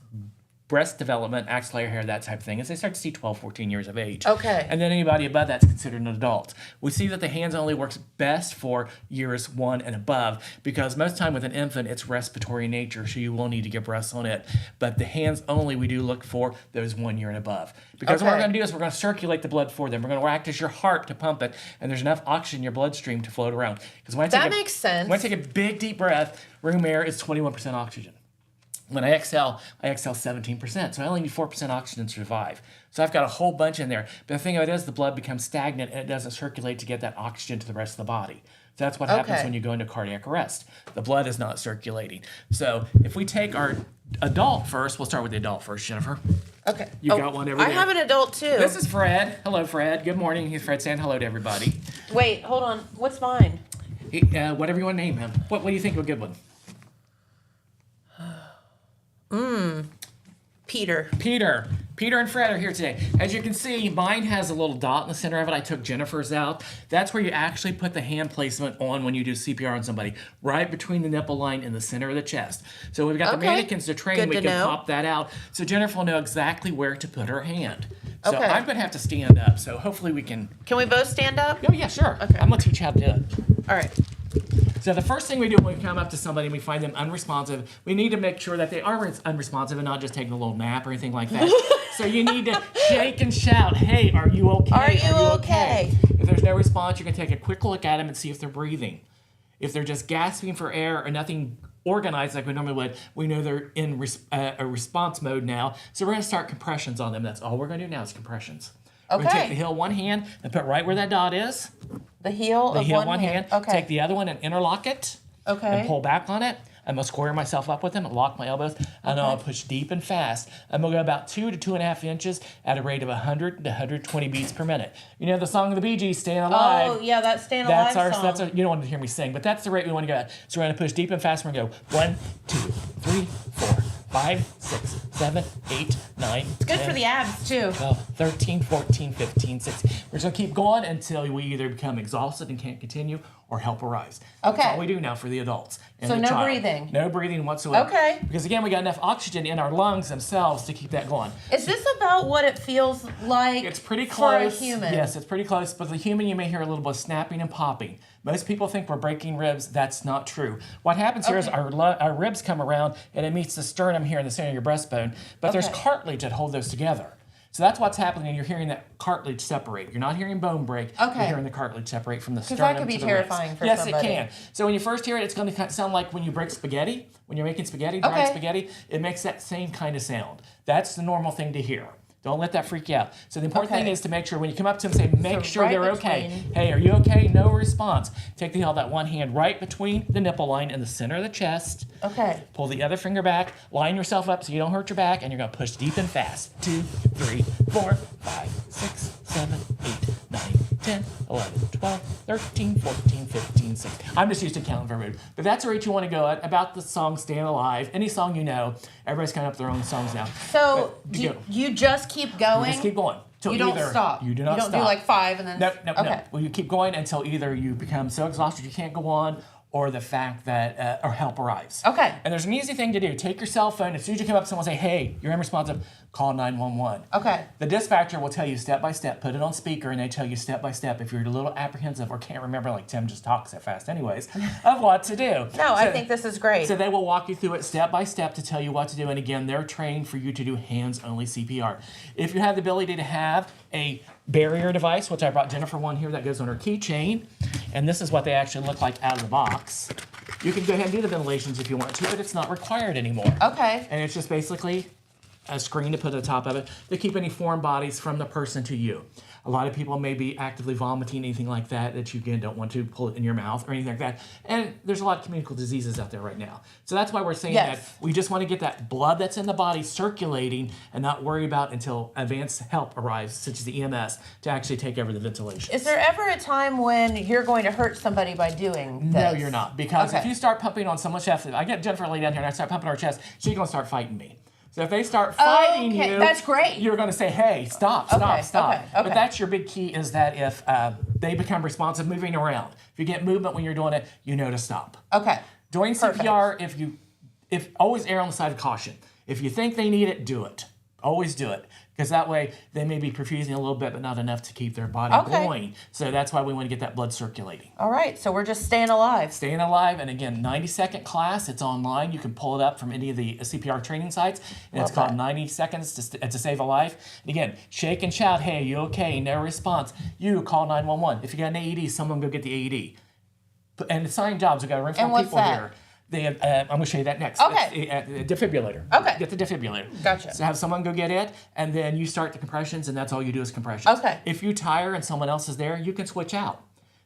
breast development, axillary hair, that type of thing, as they start to see 12, 14 years of age.
Okay.
And then anybody above that's considered an adult. We see that the hands only works best for years 1 and above because most time with an infant, it's respiratory in nature, so you will need to give breaths on it. But the hands only, we do look for those 1 year and above. Because what we're going to do is we're going to circulate the blood for them. We're going to act as your heart to pump it, and there's enough oxygen in your bloodstream to float around. Because
that makes sense.
When I take a big, deep breath, room air is 21% oxygen. When I exhale 17%. So I only need 4% oxygen to survive. So I've got a whole bunch in there. But the thing of it is the blood becomes stagnant and it doesn't circulate to get that oxygen to the rest of the body. So that's what happens when you go into cardiac arrest. The blood is not circulating. So if we take our adult first, we'll start with the adult first, Jennifer.
Okay.
You got one over there.
I have an adult too.
This is Fred. Hello, Fred. Good morning. He's Fred saying hello to everybody.
Wait, hold on. What's mine?
Whatever you want to name him. What do you think of a good one? Peter and Fred are here today. As you can see, mine has a little dot in the center of it. I took Jennifer's out. That's where you actually put the hand placement on when you do CPR on somebody, right between the nipple line and the center of the chest. So we've got the mannequins to train. We can pop that out. So Jennifer will know exactly where to put her hand. So I'm going to have to stand up. So hopefully we can...
Can we both stand up?
Oh, yeah, sure. Okay. I'm going to teach you how to do it.
All right.
So the first thing we do when we come up to somebody and we find them unresponsive, we need to make sure that they are unresponsive and not just taking a little nap or anything like that. So you need to shake and shout, hey, are you okay?
Are you okay?
If there's no response, you can take a quick look at them and see if they're breathing. If they're just gasping for air or nothing organized like we normally would, we know they're in a response mode now. So we're going to start compressions on them. That's all we're going to do now is compressions. We're going to take the heel one hand and put right where that dot is.
The heel one hand. Okay.
Take the other one and interlock it.
Okay.
And pull back on it. I'm going to square myself up with them and lock my elbows. And I'll push deep and fast. I'm going to go about 2 to 2.5 inches at a rate of 100 to 120 beats per minute. You know the song of the Bee Gees, Staying Alive?
Oh, yeah, that's Staying Alive song.
You don't want to hear me sing, but that's the rate we want to go at. So we're going to push deep and fast. We're going to go 1, 2, 3, 4, 5, 6, 7, 8, 9,
It's good 10, for the abs, too.
12, 13, 14, 15, 16. We're just going to keep going until we either become exhausted and can't continue or help arrives.
Okay.
That's all we do now for the adults. And
so
the
no
child.
breathing?
No breathing whatsoever.
Okay.
Because again, we got enough oxygen in our lungs themselves to keep that going.
Is this about what it feels like
it's pretty close.
For a human?
Yes, it's pretty close. But the human, you may hear a little bit of snapping and popping. Most people think we're breaking ribs. That's not true. What happens here is our ribs come around and it meets the sternum here in the center of your breastbone. But there's cartilage that hold those together. So that's what's happening, and you're hearing that cartilage separate. You're not hearing bone break. You're hearing the cartilage separate from the sternum to the ribs.
Because that could be terrifying for
somebody. Yes, it can. So when you first hear it, it's going to sound like when you break spaghetti. When you're making spaghetti, dried spaghetti, it makes that same kind of sound. That's the normal thing to hear. Don't let that freak you out. So the important thing is to make sure when you come up to them, say, make sure they're okay. Hey, are you okay? No response. Take that one hand right between the nipple line in the center of the chest.
Okay.
Pull the other finger back. Line yourself up so you don't hurt your back, and you're going to push deep and fast. 2, 3, 4, 5, 6, 7, 8, 9, 10, 11, 12, 13, 14, 15, 16. I'm just used to counting for mood. But that's the rate you want to go at. About the song Staying Alive. Any song you know. Everybody's coming up with their own songs now.
So you just keep going?
You just keep going.
You don't stop?
You do not stop.
You don't do like 5 and then...
No. Well, you keep going until either you become so exhausted you can't go on, or the fact that or help arrives.
Okay.
And there's an easy thing to do. Take your cell phone. As soon as you come up to someone and say, hey, you're unresponsive, call 911.
Okay.
The dispatcher will tell you step by step, put it on speaker, and they tell you step by step if you're a little apprehensive or can't remember, like Tim just talks that fast anyways, of what to do.
I think this is great.
So they will walk you through it step by step to tell you what to do. And again, they're trained for you to do hands-only CPR. If you have the ability to have a barrier device, which I brought Jennifer one here that goes on her keychain, and this is what they actually look like out of the box. You can go ahead and do the ventilations if you want to, but it's not required anymore.
Okay.
And it's just basically a screen to put at the top of it to keep any foreign bodies from the person to you. A lot of people may be actively vomiting, anything like that you again don't want to pull it in your mouth or anything like that. And there's a lot of communicable diseases out there right now. So that's why we're saying that we just want to get that blood that's in the body circulating and not worry about until advanced help arrives, such as the EMS, to actually take over the ventilation.
Is there ever a time when you're going to hurt somebody by doing this?
No, you're not. Because if you start pumping on someone's chest, I get Jennifer lay down here and I start pumping on her chest, she's going to start fighting me. So if they start fighting you,
that's great.
You're going to say, hey, stop. But that's your big key, is that if they become responsive moving around, if you get movement when you're doing it, you know to stop.
Okay.
During CPR, if always err on the side of caution. If you think they need it, do it. Always do it. Because that way they may be perfusing a little bit, but not enough to keep their body going. So that's why we want to get that blood circulating.
All right. So we're just staying alive.
Staying alive. And again, 90-second class. It's online. You can pull it up from any of the CPR training sites. And it's called 90 Seconds to Save a Life. And again, shake and shout, hey, you okay? No response. You call 911. If you got an AED, someone go get the AED. And assigned jobs. We've got a room full of people here. I'm going to show you that next.
Okay.
A defibrillator.
Okay.
Get the defibrillator.
Gotcha.
So have someone go get it, and then you start the compressions, and that's all you do is compressions.
Okay.
If you tire and someone else is there, you can switch out.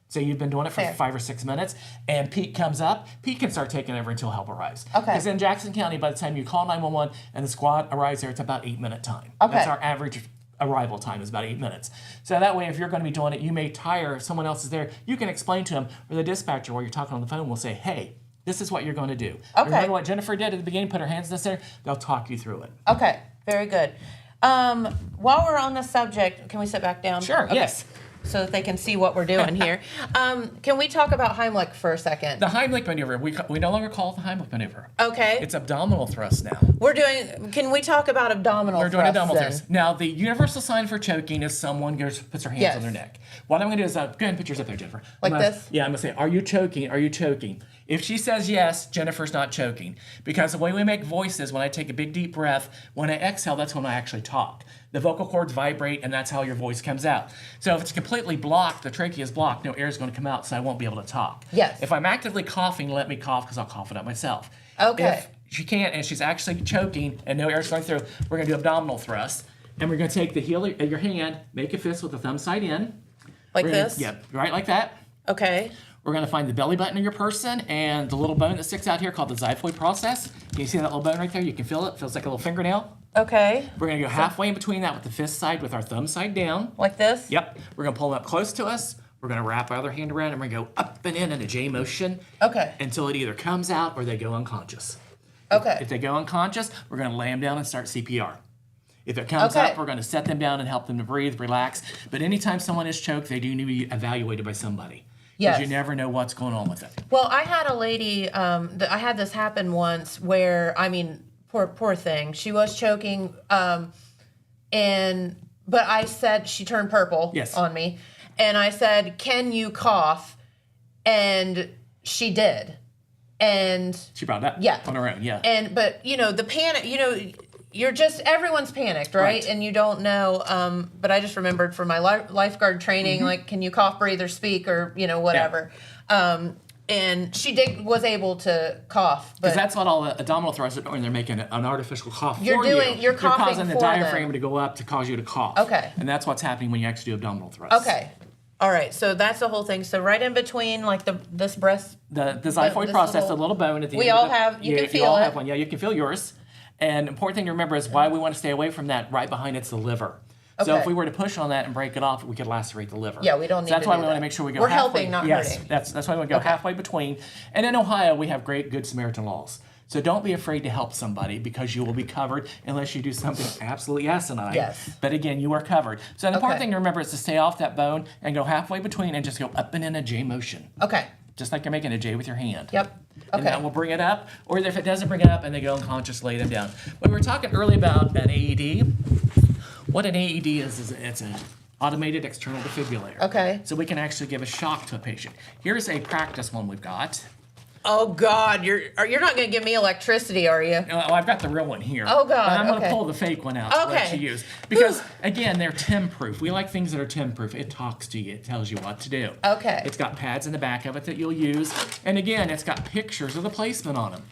So you've been doing it for 5 or 6 minutes, and Pete comes up. Pete can start taking over until help arrives.
Okay.
Because in Jackson County, by the time you call 911 and the squad arrives there, it's about 8-minute time.
Okay.
That's our average arrival time is about 8 minutes. So that way, if you're going to be doing it, you may tire. If someone else is there, you can explain to them, or the dispatcher while you're talking on the phone will say, hey, this is what you're going to do.
Okay.
Remember what Jennifer did at the beginning? Put her hands in the center. They'll talk you through it.
Okay. Very good. While we're on the subject, can we sit back down?
Sure.
Okay.
Yes.
So that they can see what we're doing here. Can we talk about Heimlich for a second?
The Heimlich maneuver, we no longer call it the Heimlich maneuver.
Okay.
It's abdominal thrust now.
Can we talk about abdominal thrust?
We're doing abdominal thrust. Now, the universal sign for choking is someone puts their hands on their neck. What I'm going to do is, go ahead and put yours up there, Jennifer.
Like this?
Yeah, I'm going to say, are you choking? Are you choking? If she says yes, Jennifer's not choking. Because the way we make voices, when I take a big deep breath, when I exhale, that's when I actually talk. The vocal cords vibrate, and that's how your voice comes out. So if it's completely blocked, the trachea is blocked, no air is going to come out, so I won't be able to talk.
Yes.
If I'm actively coughing, let me cough, because I'll cough it up myself.
Okay.
If she can't, and she's actually choking, and no air is going through, we're going to do abdominal thrust. And we're going to take the heel of your hand, make a fist with the thumb side in.
Like this?
Yep, right like that.
Okay.
We're going to find the belly button of your person and the little bone that sticks out here called the xiphoid process. Can you see that little bone right there? You can feel it. Feels like a little fingernail.
Okay.
We're going to go halfway in between that with the fist side with our thumb side down.
Like this?
Yep. We're going to pull them up close to us. We're going to wrap our other hand around and we're going to go up and in a J motion.
Okay.
Until it either comes out or they go unconscious.
Okay.
If they go unconscious, we're going to lay them down and start CPR. If it comes up, we're going to set them down and help them to breathe, relax. But anytime someone is choked, they do need to be evaluated by somebody. Because you never know what's going on with it.
Well, I had a lady, I had this happen once where, poor thing. She was choking, but I said, she turned purple on me. And I said, can you cough? And she did. And
she brought that on her own,
but, the panic, everyone's panicked, right? And you don't know, but I just remembered from my lifeguard training, like, can you cough, breathe, or speak, or, whatever. Yeah. And she was able to cough.
Because that's what all the abdominal thrusts are doing. They're making an artificial cough
You're coughing
You're causing the diaphragm
them
to go up to cause you to cough.
Okay.
And that's what's happening when you actually do abdominal thrusts.
Okay. All right, so that's the whole thing. So right in between, like this breast,
the xiphoid process, the little bone at the end.
We all have. You can feel it.
You all have one. Yeah, you can feel yours. And important thing to remember is why we want to stay away from that. Right behind it's the liver. Okay. So if we were to push on that and break it off, we could lacerate the liver.
Yeah, we don't need to.
That's why we want to make sure we go.
We're
halfway.
helping, not hurting.
That's why we want to go halfway between. And in Ohio, we have great Good Samaritan laws. So don't be afraid to help somebody because you will be covered unless you do something absolutely asinine.
Yes.
But again, you are covered. So the important thing to remember is to stay off that bone and go halfway between and just go up and in a J motion.
Okay.
Just like you're making a J with your hand.
Yep. Okay.
And that will bring it up. Or if it doesn't bring it up and they go unconscious, lay them down. When we were talking earlier about an AED, what an AED is it's an automated external defibrillator.
Okay.
So we can actually give a shock to a patient. Here's a practice one we've got.
Oh God, you're not going to give me electricity, are you?
Well, I've got the real one here.
Oh God,
but I'm going to pull the fake one out to let you use because again, they're TIM-proof. We like things that are TIM-proof. It talks to you. It tells you what to do.
Okay.
It's got pads in the back of it that you'll use, and again, it's got pictures of the placement on them.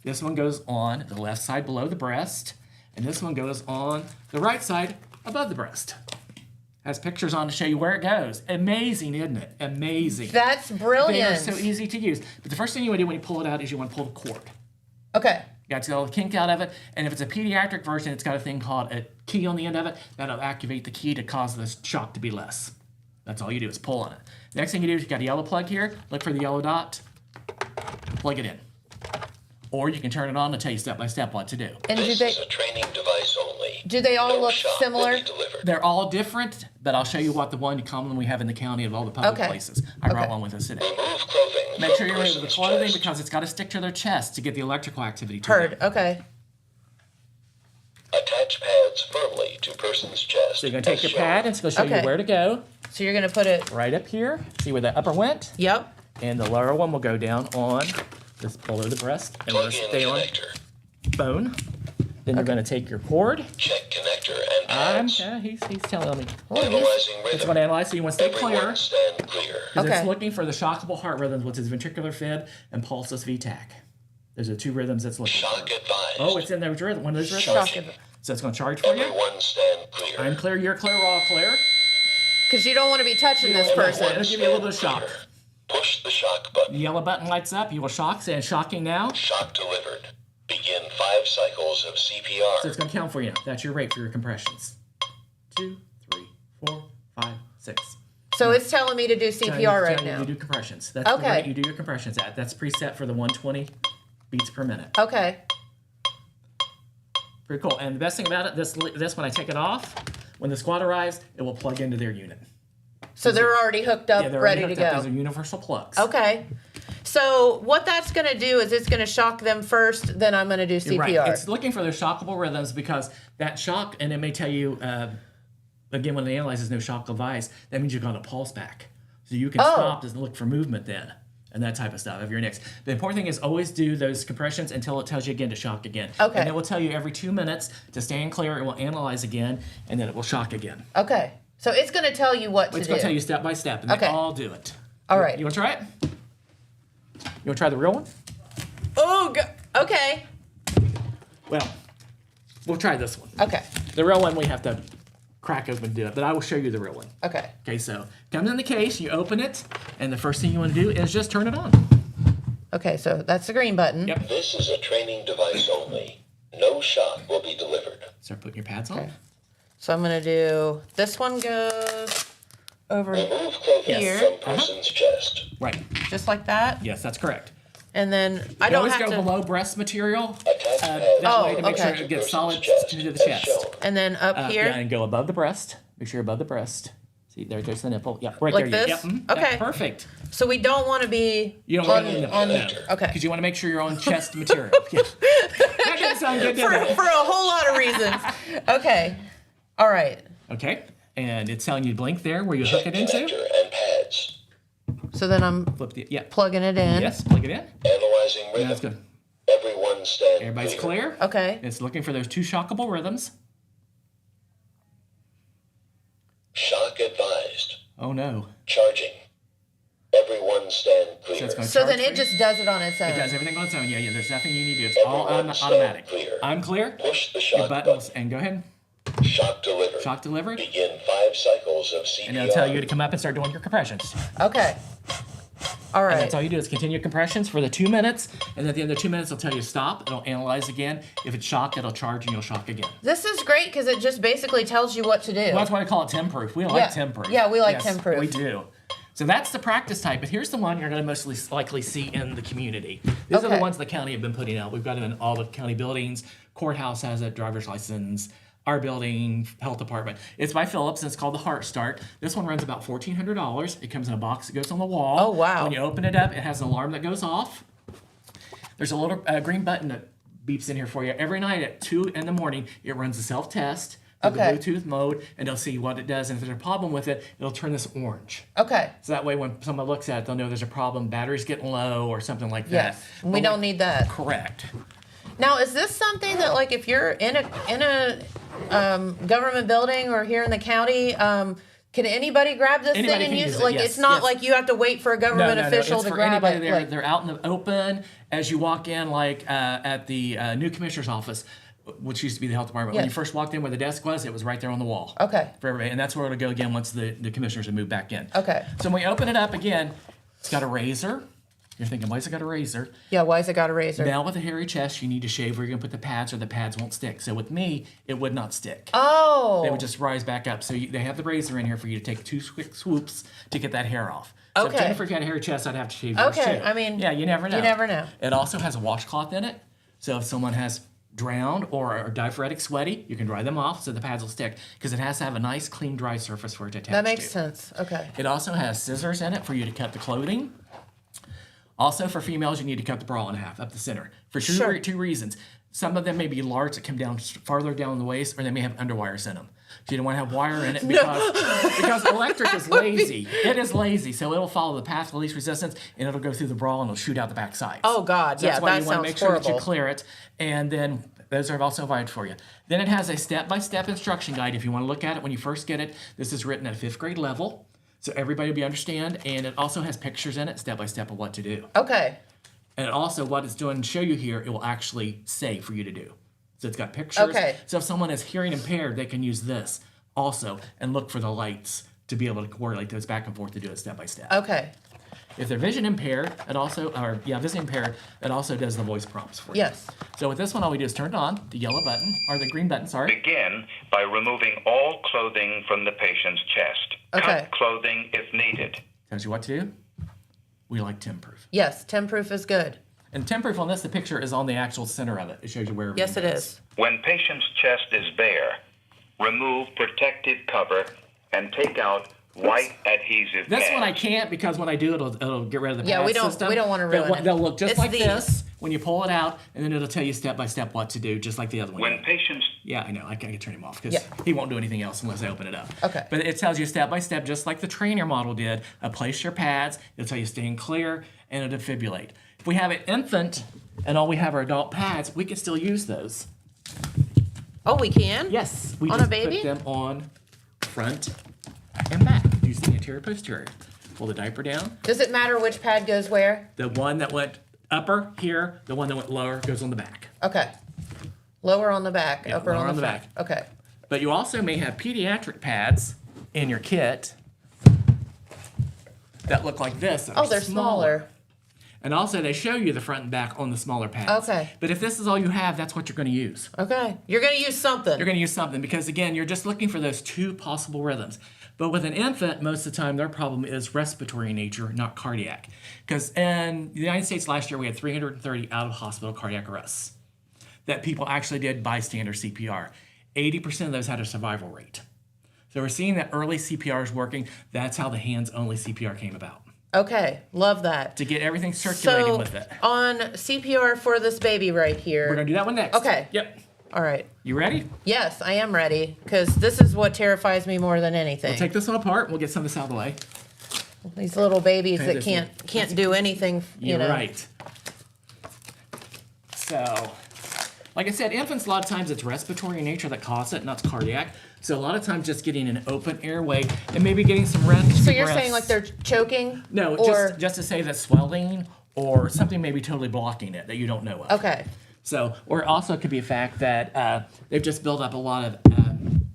This one goes on the left side below the breast, and this one goes on the right side above the breast. Has pictures on to show you where it goes. Amazing, isn't it? Amazing.
That's brilliant.
They are so easy to use. But the first thing you want to do when you pull it out is you want to pull the cord.
Okay.
You got to get all the kink out of it. And if it's a pediatric version, it's got a thing called a key on the end of it. That'll activate the key to cause the shock to be less. That's all you do is pull on it. Next thing you do is you got a yellow plug here. Look for the yellow dot. Plug it in. Or you can turn it on and tell you step by step what to do.
And
this is a training device only.
Do they all look similar?
They're all different, but I'll show you what the one common we have in the county of all the public places. I brought one with us today.
Remove clothing.
Make sure you're ready with the clothing because it's got to stick to their chest to get the electrical activity to
Heard.
them.
Okay.
Attach pads firmly to person's chest.
So you're going to take your pad, and it's going to show you where to go.
So you're going to put it
right up here. See where the upper went?
Yep.
And the lower one will go down on this below the breast. And we're going to stay on bone. Then you're going to take your cord.
Check connector and pads.
He's telling me.
Analyzing rhythm.
It's going to analyze, so you want to stay clear.
Stand clear.
Because it's looking for the shockable heart rhythms, which is ventricular fib and pulseless VTAC. Those are the 2 rhythms it's looking for.
Advised.
Oh, it's in there, one of those rhythms. So it's going to charge for you.
Everyone stand clear.
I'm clear, you're clear, we're all clear.
Because you don't want to be touching this person.
It'll give you a little bit of shock.
Push the shock button.
The yellow button lights up. You will shock. Saying shocking now.
Shock delivered. Begin 5 cycles of CPR.
So it's going to count for you. That's your rate for your compressions. 2, 3, 4, 5, 6.
So it's telling me to do CPR right now.
You do compressions. That's the rate you do your compressions at. That's preset for the 120 beats per minute.
Okay.
Pretty cool. And the best thing about it, this when I take it off, when the squad arrives, it will plug into their unit.
So they're already hooked up, ready to go.
Those are universal plugs.
Okay. So what that's going to do is it's going to shock them first, then I'm going to do CPR.
Right. It's looking for those shockable rhythms because that shock, and it may tell you, again, when it analyzes no shock device, that means you're going to pulse back. So you can stop and look for movement then. And that type of stuff of your nicks. The important thing is always do those compressions until it tells you again to shock again.
Okay.
And it will tell you every 2 minutes to stand clear. It will analyze again, and then it will shock again.
Okay. So it's going to tell you what to do.
It's going to tell you step by step, and they all do it.
All right.
You want to try it? You want to try the real one?
Oh, okay.
Well, we'll try this one.
Okay.
The real one we have to crack open and do it, but I will show you the real one.
Okay.
Okay, so comes in the case, you open it, and the first thing you want to do is just turn it on.
Okay, so that's the green button.
Yep.
This is a training device only. No shock will be delivered.
Start putting your pads on.
Okay. So I'm going to do, this one goes over
Remove clothing
here.
from person's chest.
Right.
Just like that.
Yes, that's correct.
And then I
You
don't
always
have
go
to
below breast material.
That
way to make sure it gets solid to the chest.
And then up here.
Yeah, and go above the breast. Make sure you're above the breast. See, there goes the nipple. Yeah, right
like
there.
This?
Yep.
Okay.
Yeah, perfect.
So we don't want to be
You don't want to
on
okay. Because you want to make sure you're on chest material. Yeah. That doesn't sound good, does it?
For a whole lot of reasons. Okay. All right.
Okay. And it's telling you to blink there where you hook it into.
Connector and pads.
So then I'm plugging it in.
Yes, plug it in.
Analyzing rhythm.
That's good.
Everyone stand
Everybody's clear.
Okay.
It's looking for those 2 shockable rhythms.
Shock advised.
Oh no.
Charging. Everyone stand clear.
So then it just does it on its own.
It does everything on its own. Yeah, there's nothing you need to do. It's all automatic.
Clear.
I'm clear.
Push the shock
Your buttons and go ahead.
Shock delivered.
Shock delivered.
Begin 5 cycles of CPR.
And it'll tell you to come up and start doing your compressions.
Okay. All right.
And that's all you do is continue compressions for the 2 minutes, and at the end of 2 minutes, it'll tell you to stop. It'll analyze again. If it's shocked, it'll charge and you'll shock again.
This is great because it just basically tells you what to do.
Well, that's why I call it 10 proof. We like 10 proof.
Yeah, we like 10 proof.
We do. So that's the practice type, but here's the one you're going to most likely see in the community. These are the ones the county have been putting out. We've got them in all the county buildings. Courthouse has it, driver's license, our building, health department. It's by Philips, and it's called the Heart Start. This one runs about $1,400. It comes in a box that goes on the wall.
Oh, wow.
When you open it up, it has an alarm that goes off. There's a little green button that beeps in here for you. Every night at 2 in the morning, it runs a self-test. The Bluetooth mode, and they'll see what it does. And if there's a problem with it, it'll turn this orange.
Okay.
So that way, when someone looks at it, they'll know there's a problem, battery's getting low, or something like that.
Yes, we don't need that.
Correct.
Now, is this something that, like, if you're in a government building or here in the county, can anybody grab this thing and use it? Like,
yes,
it's not like you have to wait for a government official
it's
to
for
grab
anybody
it.
there. They're out in the open as you walk in, like at the new commissioner's office, which used to be the health department. When you first walked in where the desk was, it was right there on the wall.
Okay.
For everybody. And that's where it'll go again once the commissioners have moved back in.
Okay.
So when we open it up again, it's got a razor. You're thinking, why's it got a razor?
Yeah, why's it got a razor?
Now with a hairy chest, you need to shave where you're going to put the pads or the pads won't stick. So with me, it would not stick.
Oh.
They would just rise back up. So they have the razor in here for you to take 2 quick swoops to get that hair off. So if Jennifer had a hairy chest, I'd have to shave yours too.
I mean,
yeah, you never know.
You never know.
It also has a washcloth in it. So if someone has drowned or are diaphoretic sweaty, you can dry them off so the pads will stick because it has to have a nice, clean, dry surface for it to attach to.
That makes sense. Okay.
It also has scissors in it for you to cut the clothing. Also, for females, you need to cut the bra in half up the center for two reasons. Some of them may be large that come down farther down the waist, or they may have underwires in them. So you don't want to have wire in it because electric is lazy. It is lazy, so it'll follow the path of least resistance, and it'll go through the brawl, and it'll shoot out the back sides.
Oh, God,
so that's why you want to make sure
horrible.
that you clear it, and then those are also provided for you. Then it has a step-by-step instruction guide. If you want to look at it when you first get it, this is written at 5th grade level, so everybody will understand, and it also has pictures in it, step-by-step of what to do.
Okay.
And also what it's doing to show you here, it will actually say for you to do. So it's got pictures.
Okay.
So if someone is hearing impaired, they can use this also and look for the lights to be able to correlate those back and forth to do it step by step.
Okay.
If they're vision impaired, vision impaired, it also does the voice prompts for you.
Yes.
So with this one, all we do is turn it on, the yellow button, or the green button, sorry.
Begin by removing all clothing from the patient's chest.
Okay.
Cut clothing if needed.
Tells you what to do. We like temp-proof.
Yes, temp-proof is good.
And temp-proof on this, the picture is on the actual center of it. It shows you where
Yes, it is.
When patient's chest is bare, remove protective cover and take out white adhesive
This
pads.
one I can't because when I do it'll get rid of the pad
we don't
system.
we don't want to ruin it.
They'll look just
It's
like
these.
this when you pull it out, and then it'll tell you step by step what to do, just like the other one.
When patients...
Yeah, I know. I can turn him off because he won't do anything else unless I open it up.
Okay.
But it tells you step by step, just like the trainer model did. Place your pads. It'll tell you staying clear, and it'll defibrillate. If we have an infant and all we have are adult pads, we can still use those.
Oh, we can?
Yes. We
On
just
a baby?
put them on front and back. Use the anterior posterior. Pull the diaper down.
Does it matter which pad goes where?
The one that went upper here, the one that went lower goes on the back.
Okay. Lower on the back,
Yeah,
upper
lower
on the
back.
Okay.
But you also may have pediatric pads in your kit that look like this. That
Oh,
are
they're smaller.
And also they show you the front and back on the smaller pads.
Okay.
But if this is all you have, that's what you're going to use.
Okay. You're going to use something.
You're going to use something because, again, you're just looking for those two possible rhythms. But with an infant, most of the time, their problem is respiratory in nature, not cardiac. Because in the United States last year, we had 330 out-of-hospital cardiac arrests that people actually did bystander CPR. 80% of those had a survival rate. So we're seeing that early CPR is working. That's how the hands-only CPR came about.
Okay, love that.
To get everything circulating with it.
On CPR for this baby right here.
We're going to do that one next.
Okay.
Yep.
All right.
You ready?
Yes, I am ready, because this is what terrifies me more than anything.
We'll take this one apart. We'll get some of this out of the way.
These little babies
Okay,
that can't do anything, you know.
You're right. So, like I said, infants, a lot of times it's respiratory in nature that causes it, not cardiac. So a lot of times just getting an open airway and maybe getting some rest.
So you're saying like they're choking?
No,
or...
just to say that swelling or something may be totally blocking it that you don't know of.
Okay.
So, or also it could be a fact that they've just built up a lot of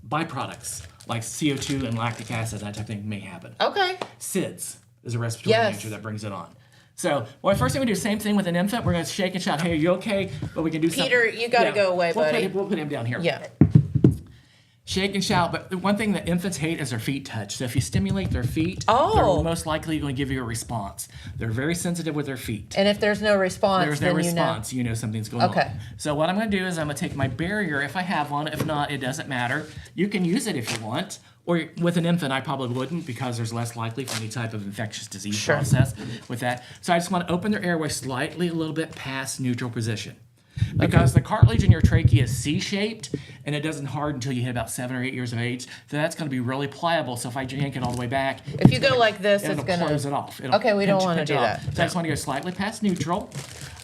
byproducts like CO2 and lactic acid, that type of thing may happen.
Okay.
SIDS is a respiratory nature that brings it on. So, well, first thing we do, same thing with an infant. We're going to shake and shout, hey, are you okay? But we can do something.
Peter, you got to go away, buddy.
We'll put him down here.
Yeah.
Shake and shout, but the one thing that infants hate is their feet touch. So if you stimulate their feet,
Oh.
they're most likely going to give you a response. They're very sensitive with their feet.
And if there's no response,
There's no
then
response, you know something's going on.
Okay.
So what I'm going to do is I'm going to take my barrier, if I have one. If not, it doesn't matter. You can use it if you want. Or with an infant, I probably wouldn't because there's less likely for any type of infectious disease process with that. So I just want to open their airway slightly a little bit past neutral position. Because the cartilage in your trachea is C-shaped, and it doesn't harden until you hit about 7 or 8 years of age. So that's going to be really pliable. So if I yank it all the way back,
If you go like this, it's going to
close it off.
Okay, we don't want to do that.
So I just want to go slightly past neutral.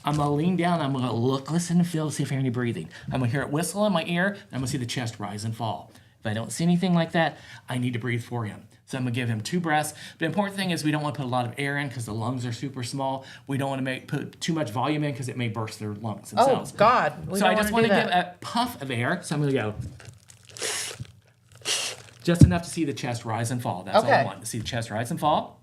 I'm going to lean down. I'm going to look, listen, and feel to see if I hear any breathing. I'm going to hear it whistle in my ear. And I'm going to see the chest rise and fall. If I don't see anything like that, I need to breathe for him. So I'm going to give him 2 breaths. The important thing is we don't want to put a lot of air in because the lungs are super small. We don't want to put too much volume in because it may burst their lungs themselves.
Oh, God. We
so
don't
I just
want
want
to
to give a puff of air. So I'm going to go just enough to see the chest rise and fall. That's all I want, to see the chest rise and fall.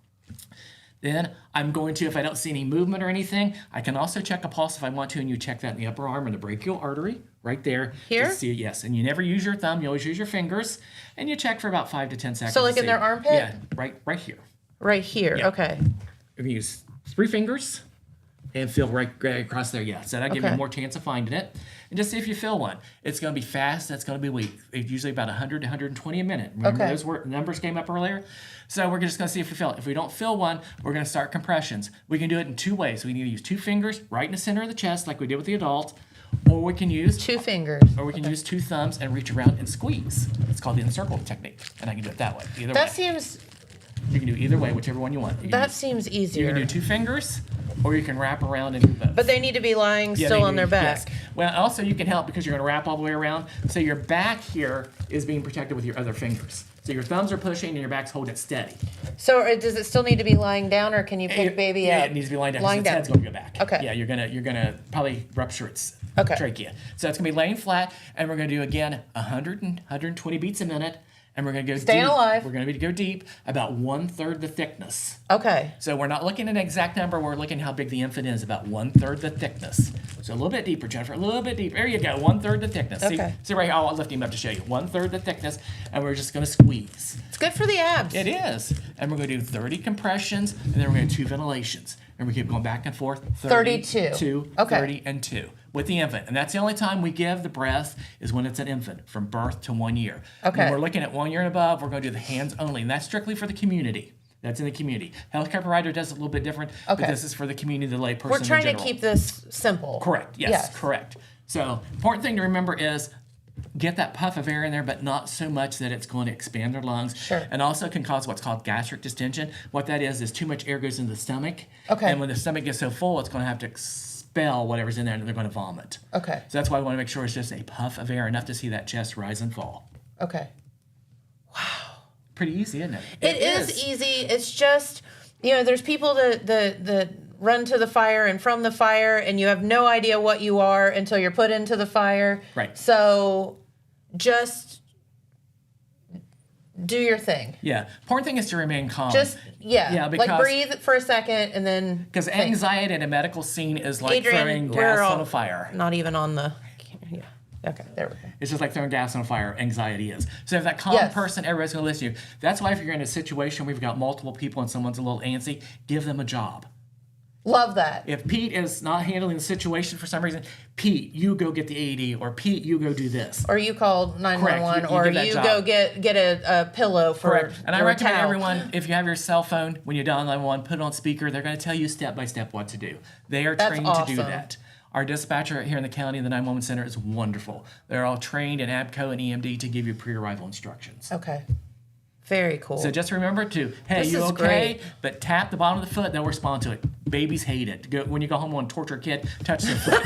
Then I'm going to, if I don't see any movement or anything, I can also check a pulse if I want to, and you check that in the upper arm and the brachial artery right there.
Here?
To see it, yes. And you never use your thumb, you always use your fingers, and you check for about 5 to 10 seconds.
So like
to
in
see.
their armpit?
Yeah, right here.
Right here,
Yeah.
okay.
You can use 3 fingers and feel right across there, yeah. So that'll give you more chance of finding it. And just see if you feel one. It's going to be fast, it's going to be weak. It's usually about 100 to 120 a minute. Remember those numbers came up earlier? So we're just going to see if we feel it. If we don't feel one, we're going to start compressions. We can do it in 2 ways. We can either use 2 fingers right in the center of the chest like we did with the adult, Or we can use
2 fingers.
Or we can use 2 thumbs and reach around and squeeze. It's called the encircle technique, and I can do it that way. Either way.
That seems.
You can do either way, whichever one you want.
That seems easier.
You can do 2 fingers, or you can wrap around and do both.
But they need to be lying still on their back.
Yes. Well, also you can help because you're going to wrap all the way around. So your back here is being protected with your other fingers. So your thumbs are pushing and your back's holding it steady.
So does it still need to be lying down, or can you pick baby up?
It needs to be lying down.
Lying
Its
down.
head's going to go back.
Okay.
Yeah, you're gonna probably rupture its trachea. So it's going to be laying flat, and we're going to do again 100 and 120 beats a minute. And we're going to go
Staying
deep.
alive.
We're going to go deep, about 1/3 the thickness.
Okay.
So we're not looking at an exact number. We're looking at how big the infant is, about 1/3 the thickness. So a little bit deeper, Jennifer. A little bit deeper. There you go. 1/3 the thickness.
Okay.
See right here. I'll lift him up to show you. 1/3 the thickness, and we're just going to squeeze.
It's good for the abs.
It is. And we're going to do 30 compressions, and then we're going to do 2 ventilations. And we keep going back and forth.
32.
2,
Okay.
30, and 2 with the infant. And that's the only time we give the breath is when it's an infant, from birth to 1 year.
Okay.
When we're looking at 1 year and above, we're going to do the hands only. And that's strictly for the community. That's in the community. Healthcare provider does it a little bit different, but this is for the community, the lay person
We're trying
in
to
general.
keep this simple.
Correct. Yes, correct. So important thing to remember is get that puff of air in there, but not so much that it's going to expand their lungs.
Sure.
And also can cause what's called gastric distension. What that is too much air goes into the stomach.
Okay.
And when the stomach gets so full, it's going to have to expel whatever's in there, and they're going to vomit.
Okay.
So that's why we want to make sure it's just a puff of air, enough to see that chest rise and fall.
Okay.
Pretty easy, isn't it?
It is easy. It's just, there's people that run to the fire and from the fire, and you have no idea what you are until you're put into the fire.
Right.
So just do your thing.
Yeah. Important thing is to remain calm.
Yeah,
because,
like breathe for a second and then.
Because anxiety in a medical scene is like
Adrian,
throwing gas on a fire.
Not even on the. Yeah. Okay, there we go.
It's just like throwing gas on a fire. Anxiety is. So if that calm person, everybody's going to listen to you. That's why if you're in a situation where you've got multiple people and someone's a little antsy, give them a job.
Love that.
If Pete is not handling the situation for some reason, Pete, you go get the AED, or Pete, you go do this.
Or you call 911,
Correct.
or
do that
you
job.
go get a pillow for.
Correct. And I
or a
recommend
towel.
everyone, if you have your cell phone, when you dial 911, put it on speaker. They're going to tell you step by step what to do. They are trained to do that. Our dispatcher here in the county, the 911 center, is wonderful. They're all trained in ABCO and EMD to give you pre-arrival instructions.
Okay. Very cool.
So just remember to, hey,
This
you
is
okay?
great.
But tap the bottom of the foot, they'll respond to it. Babies hate it. When you go home and torture a kid, touch their foot.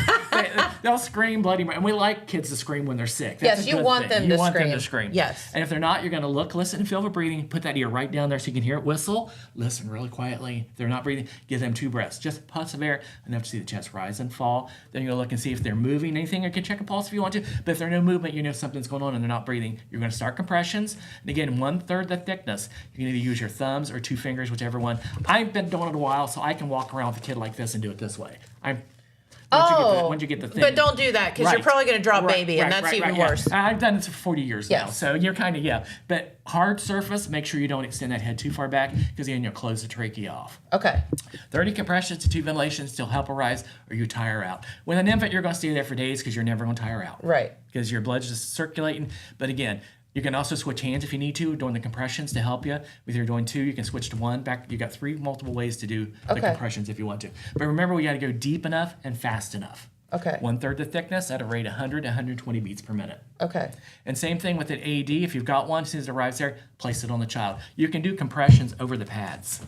They'll scream bloody murder. And we like kids to scream when they're sick. That's
Yes,
a
you
good
want
thing.
them
You
to
want
scream.
them to scream.
Yes.
And if they're not, you're going to look, listen, and feel the breathing. Put that ear right down there so you can hear it whistle. Listen really quietly. If they're not breathing, give them 2 breaths. Just puffs of air, enough to see the chest rise and fall. Then you're going to look and see if they're moving anything. You can check a pulse if you want to. But if there's no movement, you know something's going on and they're not breathing. You're going to start compressions. And again, 1/3 the thickness. You can either use your thumbs or 2 fingers, whichever one. I've been doing it a while, so I can walk around with a kid like this and do it this way. Once you get the thing.
But don't do that because you're probably going to drop baby, and that's even worse.
Yeah. I've done this for 40 years now, so you're kind of, But hard surface, make sure you don't extend that head too far back because then you'll close the trachea off.
Okay.
30 compressions to 2 ventilations to help arise or you tire out. With an infant, you're going to stay there for days because you're never going to tire out.
Right.
Because your blood's just circulating. But again, you can also switch hands if you need to during the compressions to help you. If you're doing 2, you can switch to 1. You got 3 multiple ways to do the compressions if you want to. But remember, we got to go deep enough and fast enough.
Okay.
1/3 the thickness at a rate 100 to 120 beats per minute.
Okay.
And same thing with an AED. If you've got one, as soon as it arrives there, place it on the child. You can do compressions over the pads.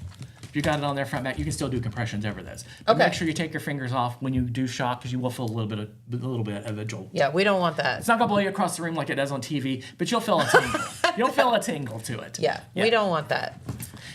If you got it on their front back, you can still do compressions over those. But make sure you take your fingers off when you do shock because you will feel a little bit of a jolt.
Yeah, we don't want that.
It's not gonna blow you across the room like it does on TV, but you'll feel a tingle. You'll feel a tingle to it.
Yeah, we don't want that.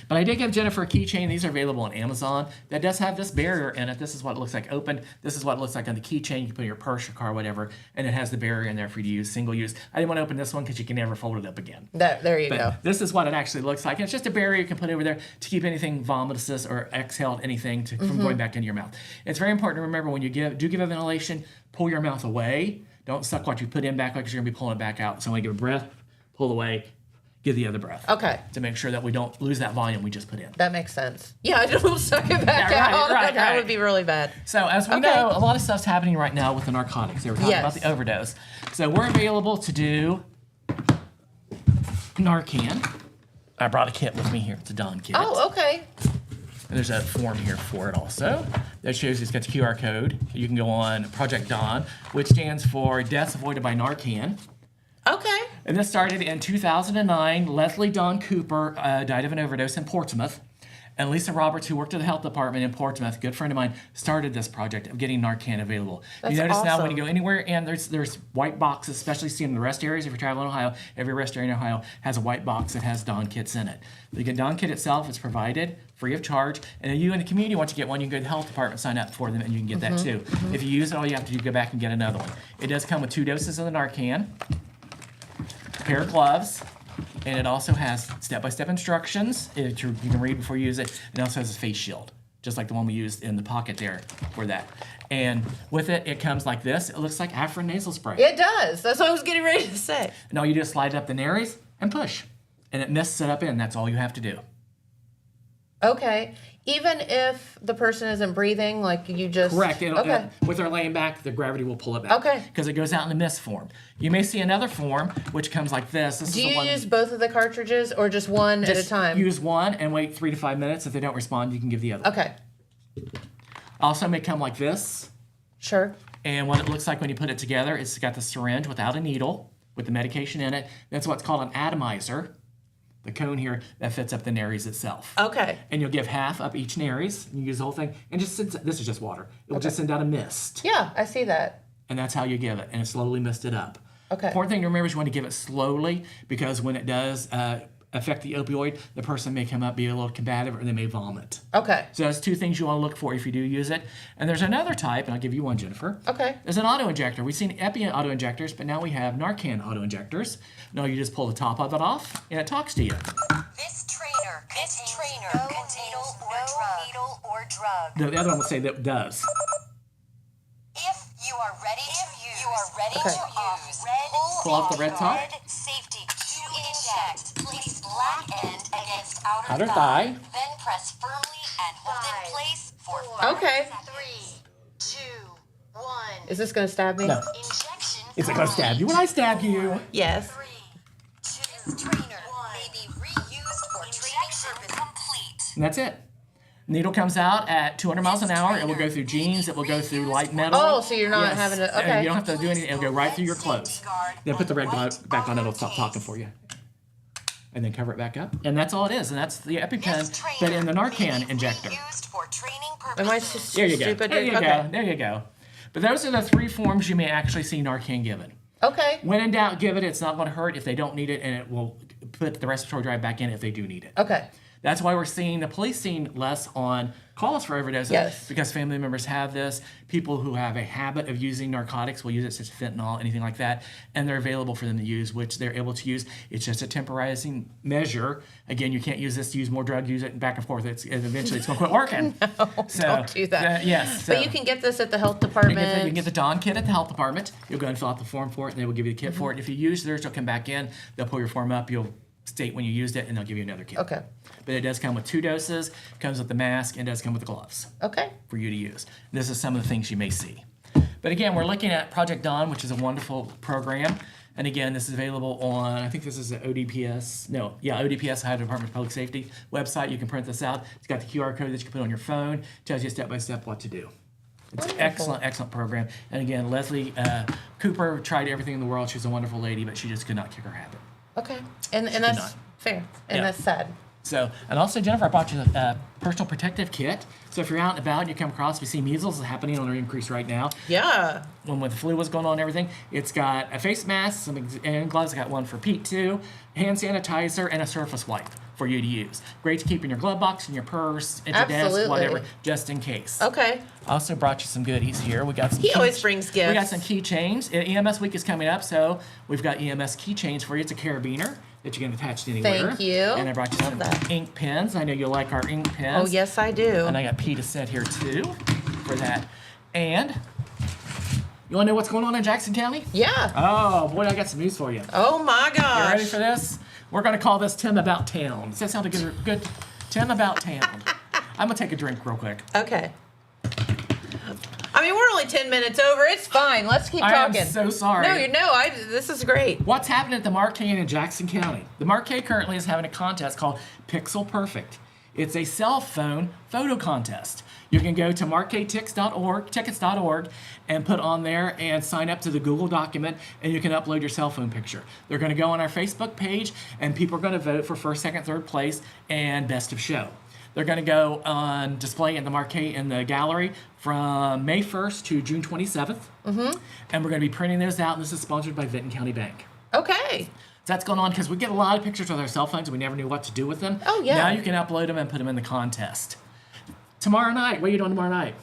But I did give Jennifer a keychain. These are available on Amazon. That does have this barrier in it. This is what it looks like open. This is what it looks like on the keychain. You can put in your purse, your car, whatever. And it has the barrier in there for you to use, single use. I didn't want to open this one because you can never fold it up again.
There you go.
This is what it actually looks like. And it's just a barrier you can put over there to keep anything vomitous or exhaled anything from going back into your mouth. It's very important to remember when you do give a ventilation, pull your mouth away. Don't suck what you put in back because you're going to be pulling it back out. So when you give a breath, pull away. Give the other breath.
Okay.
To make sure that we don't lose that volume we just put in.
That makes sense. Yeah, I don't suck it back out. That would be really bad.
So as we know, a lot of stuff's happening right now with the narcotics. They were talking about the overdose. So we're available to do Narcan. I brought a kit with me here. It's a Don kit.
Oh, okay.
And there's a form here for it also. that shows it's got the QR code. You can go on Project Dawn, which stands for Deaths Avoided by Narcan.
Okay.
And this started in 2009. Leslie Dawn Cooper died of an overdose in Portsmouth. And Lisa Roberts, who worked at the health department in Portsmouth, a good friend of mine, started this project of getting Narcan available.
That's
you notice
awesome.
now when you go anywhere, and there's white boxes, especially seen in the rest areas. If you're traveling in Ohio, every rest area in Ohio has a white box that has Dawn kits in it. The Dawn kit itself is provided free of charge, and if you in the community want to get one, you can go to the health department, sign up for them, and you can get that too. If you use it, all you have to do is go back and get another one. It does come with 2 doses of the Narcan, a pair of gloves, and it also has step-by-step instructions you can read before you use it. It also has a face shield, just like the one we used in the pocket there for that. And with it, it comes like this. It looks like Afrin nasal spray.
It does. That's what I was getting ready to say.
And all you do is slide it up the nares and push. And it mists it up in. That's all you have to do.
Okay. Even if the person isn't breathing, like you just...
Correct.
Okay.
With their laying back, the gravity will pull it back.
Okay.
Because it goes out in a mist form. You may see another form, which comes like this.
Do you use both of the cartridges or just one at a time?
Use one and wait 3 to 5 minutes. If they don't respond, you can give the other.
Okay.
Also may come like this.
Sure.
And what it looks like when you put it together, it's got the syringe without a needle with the medication in it. That's what's called an atomizer. The cone here that fits up the nares itself.
Okay.
And you'll give half up each nares. And you use the whole thing. And just this is just water. It will just send out a mist.
Yeah, I see that.
And that's how you give it. And it slowly misted up.
Okay.
Important thing to remember is you want to give it slowly, because when it does affect the opioid, the person may come up, be a little combative, or they may vomit.
Okay.
So that's 2 things you want to look for if you do use it. And there's another type, and I'll give you one, Jennifer.
Okay.
There's an auto-injector. We've seen Epi auto-injectors, but now we have Narcan auto-injectors. Now you just pull the top of it off, and it talks to you.
This trainer contains no needle or drug.
No, the other one will say that it does.
If you are ready to use,
Pull off the red top.
Safety to inject. Place black end against
Outer thigh.
Then press firmly and hold in place for
Okay.
3, 2, 1.
Is this going to stab me?
No.
Injection.
Is it going to stab you when I stab you?
Yes.
This trainer may be reused for training purposes. Complete.
And that's it. Needle comes out at 200 miles an hour. It will go through jeans. It will go through light metal.
Oh, so you're not having to... Okay.
You don't have to do anything. It'll go right through your clothes. Then put the red glove back on. It'll stop talking for you. And then cover it back up. And that's all it is. And that's the EpiPen, but in the Narcan injector.
Am I just
There you go.
stupid?
There you
Okay.
go. There you go. But those are the 3 forms you may actually see Narcan given.
Okay.
When in doubt, give it. It's not going to hurt if they don't need it, and it will put the respiratory drive back in if they do need it.
Okay.
That's why we're seeing the police scene less on calls for overdoses.
Yes.
Because family members have this. People who have a habit of using narcotics will use it, such as fentanyl, anything like that, and they're available for them to use, which they're able to use. It's just a temporizing measure. Again, you can't use this to use more drug, use it back and forth. Eventually it's going to quit working.
No, don't do that.
Yes.
But you can get this at the health department.
You can get the Dawn kit at the health department. You'll go and fill out the form for it, and they will give you the kit for it. If you use theirs, they'll come back in. They'll pull your form up. You'll state when you used it, and they'll give you another kit.
Okay.
But it does come with 2 doses, comes with the mask, and does come with the gloves.
Okay.
For you to use. This is some of the things you may see. But again, we're looking at Project Dawn, which is a wonderful program. And again, this is available on, I think this is the ODPS, Ohio Department of Public Safety website. You can print this out. It's got the QR code that you can put on your phone. Tells you step by step what to do. It's an excellent, excellent program. And again, Leslie Cooper tried everything in the world. She's a wonderful lady, but she just could not kick her habit.
Okay. And that's fair. And that's sad.
So, and also, Jennifer, I bought you a personal protective kit. So if you're out and about and you come across, we see measles is happening on an increase right now.
Yeah.
When the flu was going on and everything, it's got a face mask, and gloves. I got one for Pete too, hand sanitizer, and a surface wipe for you to use. Great to keep in your glove box, in your purse, at your desk, whatever, just in case.
Okay.
Also brought you some goodies here. We got some.
He always brings gifts.
We got some keychains. EMS week is coming up, so we've got EMS keychains for you. It's a carabiner that you can attach to anywhere.
Thank you.
And I brought you some ink pens. I know you like our ink pens.
Oh, yes, I do.
And I got Pete a set here too for that. And you want to know what's going on in Jackson County?
Yeah.
Oh boy, I got some news for you.
Oh my gosh.
You ready for this? We're going to call this Tim About Town. Does that sound good? Tim About Town. I'm going to take a drink real quick.
Okay. I mean, we're only 10 minutes over. It's fine. Let's keep talking.
I am so sorry.
This is great.
What's happening at the Marquee in Jackson County? The Marquee currently is having a contest called Pixel Perfect. It's a cell phone photo contest. You can go to marquettickets.org and put on there and sign up to the Google document, and you can upload your cell phone picture. They're going to go on our Facebook page, and people are going to vote for first, second, third place, and best of show. They're going to go on display in the Marquet in the gallery from May 1st to June 27th. And we're going to be printing those out, and this is sponsored by Vinton County Bank.
Okay.
So that's going on because we get a lot of pictures with our cell phones and we never knew what to do with them.
Oh, yeah.
Now you can upload them and put them in the contest. Tomorrow night, what are you doing tomorrow night?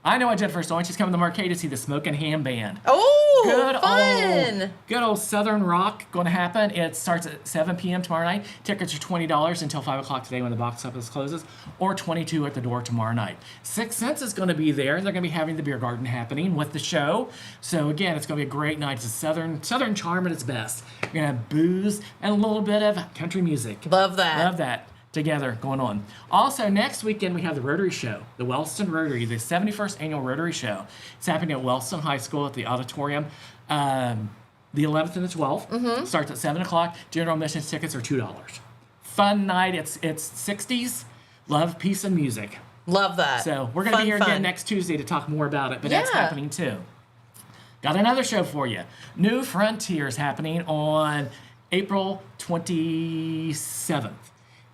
I know what Jennifer's doing. She's coming to Marquette to see the Smokin' Ham Band.
Oh, fun.
Good old Southern rock going to happen. It starts at 7 p.m. tomorrow night. Tickets are $20 until 5 o'clock today when the box office closes, or $22 at the door tomorrow night. 6 Cents is going to be there. They're going to be having the beer garden happening with the show. So again, it's going to be a great night. It's a Southern charm at its best. You're going to have booze and a little bit of country music.
Love that.
Love that. Together going on. Also, next weekend we have the Rotary Show, the Wellston Rotary, the 71st annual Rotary Show. It's happening at Wellston High School at the auditorium, the 11th and the 12th. Starts at 7 o'clock. General admissions tickets are $2. Fun night. It's 60s. Love, peace, and music.
Love that.
So we're going to be here again next Tuesday to talk more about it, but that's happening too. Got another show for you. New Frontiers happening on April 27th.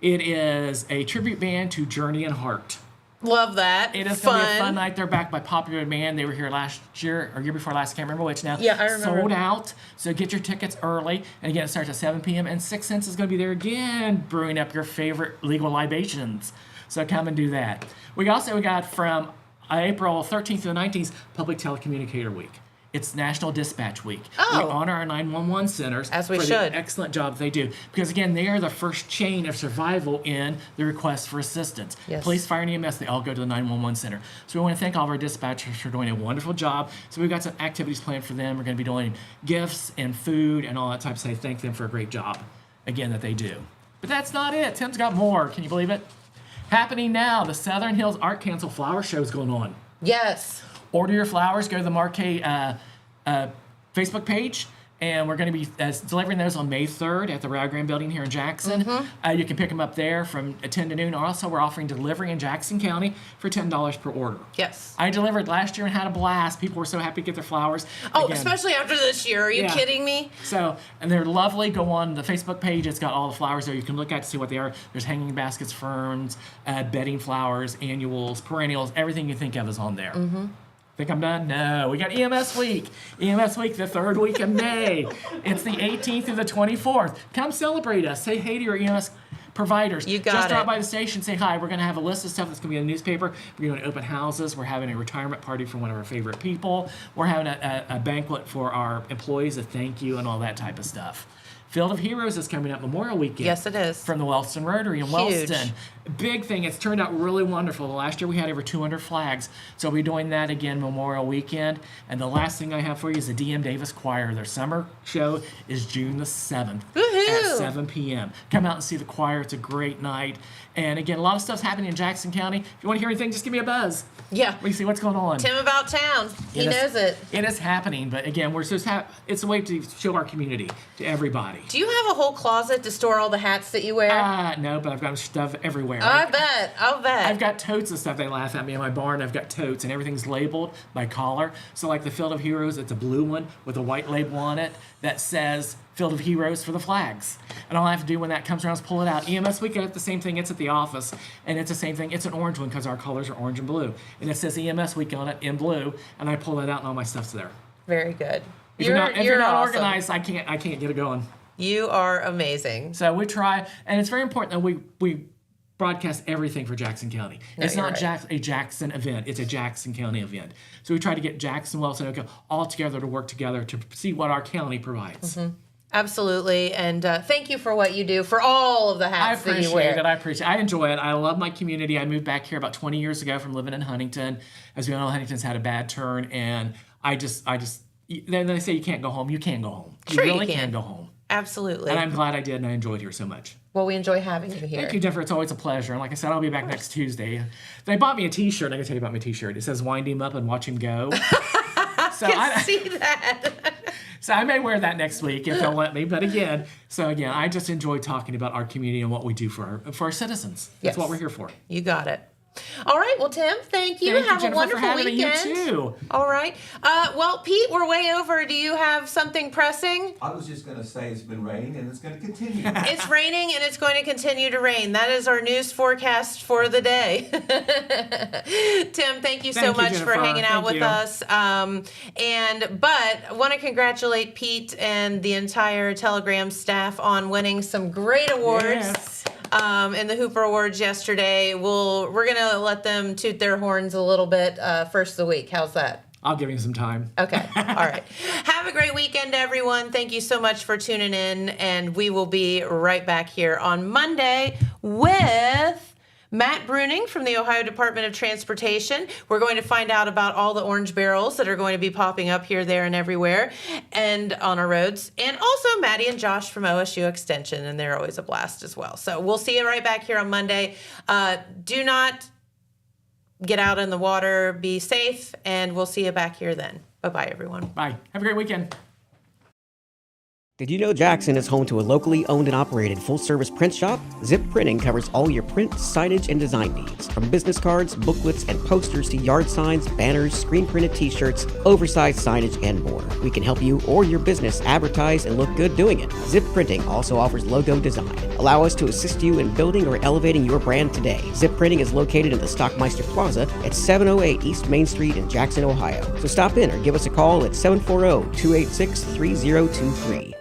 It is a tribute band to Journey and Heart.
Love that.
It is going to be a fun night. They're backed by popular demand. They were here last year or year before last. I can't remember which now.
Yeah, I remember.
Sold out. So get your tickets early. And again, it starts at 7 p.m. And 6 Cents is going to be there again, brewing up your favorite legal libations. So come and do that. We got from April 13th to the 19th, Public Telecommunicator Week. It's National Dispatch Week. We honor our 911 centers
as we
for
should.
The excellent job they do. Because again, they are the first chain of survival in the request for assistance.
Yes.
Police, fire, and EMS, they all go to the 911 center. So we want to thank all of our dispatchers for doing a wonderful job. So we've got some activities planned for them. We're going to be doing gifts and food and all that type of stuff. Thank them for a great job, again, that they do. But that's not it. Tim's got more. Can you believe it? Happening now, the Southern Hills Art Council Flower Show is going on.
Yes.
Order your flowers. Go to the Marquet Facebook page, and we're going to be delivering those on May 3rd at the Rio Grande building here in Jackson. You can pick them up there from 10 to noon. Also, we're offering delivery in Jackson County for $10 per order.
Yes.
I delivered last year and had a blast. People were so happy to get their flowers.
Oh, again, especially after this year. Are you kidding me?
So, and they're lovely. Go on the Facebook page. It's got all the flowers there. You can look at to see what they are. There's hanging baskets, ferns, bedding flowers, annuals, perennials. Everything you think of is on there. Think I'm done? No. We got EMS Week. EMS Week, the third week of May. It's the 18th through the 24th. Come celebrate us. Say hey to your EMS providers.
You got
Just
it.
drop by the station, say hi. We're going to have a list of stuff that's going to be in the newspaper. We're doing open houses. We're having a retirement party for one of our favorite people. We're having a banquet for our employees, a thank you, and all that type of stuff. Field of Heroes is coming up Memorial Weekend.
Yes, it is.
From the Wellston Rotary in Wellston. Big thing. It's turned out really wonderful. Last year we had over 200 flags. So we'll be doing that again Memorial Weekend. And the last thing I have for you is the D.M. Davis Choir. Their summer show is June the 7th at 7 p.m. Come out and see the choir. It's a great night. And again, a lot of stuff's happening in Jackson County. If you want to hear anything, just give me a buzz.
Yeah.
We see what's going on.
Tim about town. He knows it.
It is happening. But again, we're just it's a way to show our community to everybody.
Do you have a whole closet to store all the hats that you wear?
No, but I've got stuff everywhere.
I'll bet.
I've got totes and stuff. They laugh at me in my barn. I've got totes, and everything's labeled by color. So like the Field of Heroes, it's a blue one with a white label on it that says Field of Heroes for the flags. And all I have to do when that comes around is pull it out. EMS Week, I have the same thing. It's at the office, and it's the same thing. It's an orange one because our colors are orange and blue. And it says EMS Week on it in blue, and I pull that out, and all my stuff's there.
Very good.
If you're not
awesome.
organized, I can't get it going.
You are amazing.
So we try, and it's very important that we broadcast everything for Jackson County. It's not a Jackson event. It's a Jackson County event. So we try to get Jackson, Wellston, Oka all together to work together to see what our county provides.
Absolutely. And thank you for what you do, for all of the hats that you wear.
I appreciate it. I enjoy it. I love my community. I moved back here about 20 years ago from living in Huntington. As we all know, Huntington's had a bad turn, and then they say you can't go home. You can go home.
Sure,
you really
you can
go home.
Absolutely.
And I'm glad I did, and I enjoyed here so much.
Well, we enjoy having you here.
Thank you, Jennifer. It's always a pleasure. And like I said, I'll be back next Tuesday. They bought me a T-shirt. I can tell you about my T-shirt. It says "Wind him up and watch him go." So
I can see that.
So I may wear that next week if they'll let me. But again, I just enjoy talking about our community and what we do for our citizens. That's what we're here for.
You got it. All right. Well, Tim, thank you. Have
Jennifer,
a wonderful
for having
weekend.
Me, you too.
All right. Well, Pete, we're way over. Do you have something pressing?
I was just going to say it's been raining and it's going to continue.
It's raining and it's going to continue to rain. That is our news forecast for the day. Tim, thank you so much for hanging out with us. But I want to congratulate Pete and the entire Telegram staff on winning some great awards.
Yes.
In the Hooper Awards yesterday. We're gonna let them toot their horns a little bit first of the week. How's that?
I'll give you some time.
Okay. All right. Have a great weekend, everyone. Thank you so much for tuning in, and we will be right back here on Monday with Matt Bruning from the Ohio Department of Transportation. We're going to find out about all the orange barrels that are going to be popping up here, there, and everywhere and on our roads. And also Maddie and Josh from OSU Extension, and they're always a blast as well. So we'll see you right back here on Monday. Do not get out in the water. Be safe, and we'll see you back here then. Bye-bye, everyone.
Bye. Have a great weekend.
Did you know Jackson is home to a locally owned and operated full-service print shop? Zip Printing covers all your print, signage, and design needs. From business cards, booklets, and posters to yard signs, banners, screen-printed t-shirts, oversized signage, and more. We can help you or your business advertise and look good doing it. Zip Printing also offers logo design. Allow us to assist you in building or elevating your brand today. Zip Printing is located in the Stockmeister Plaza at 708 East Main Street in Jackson, Ohio. So stop in or give us a call at 740-286-3023.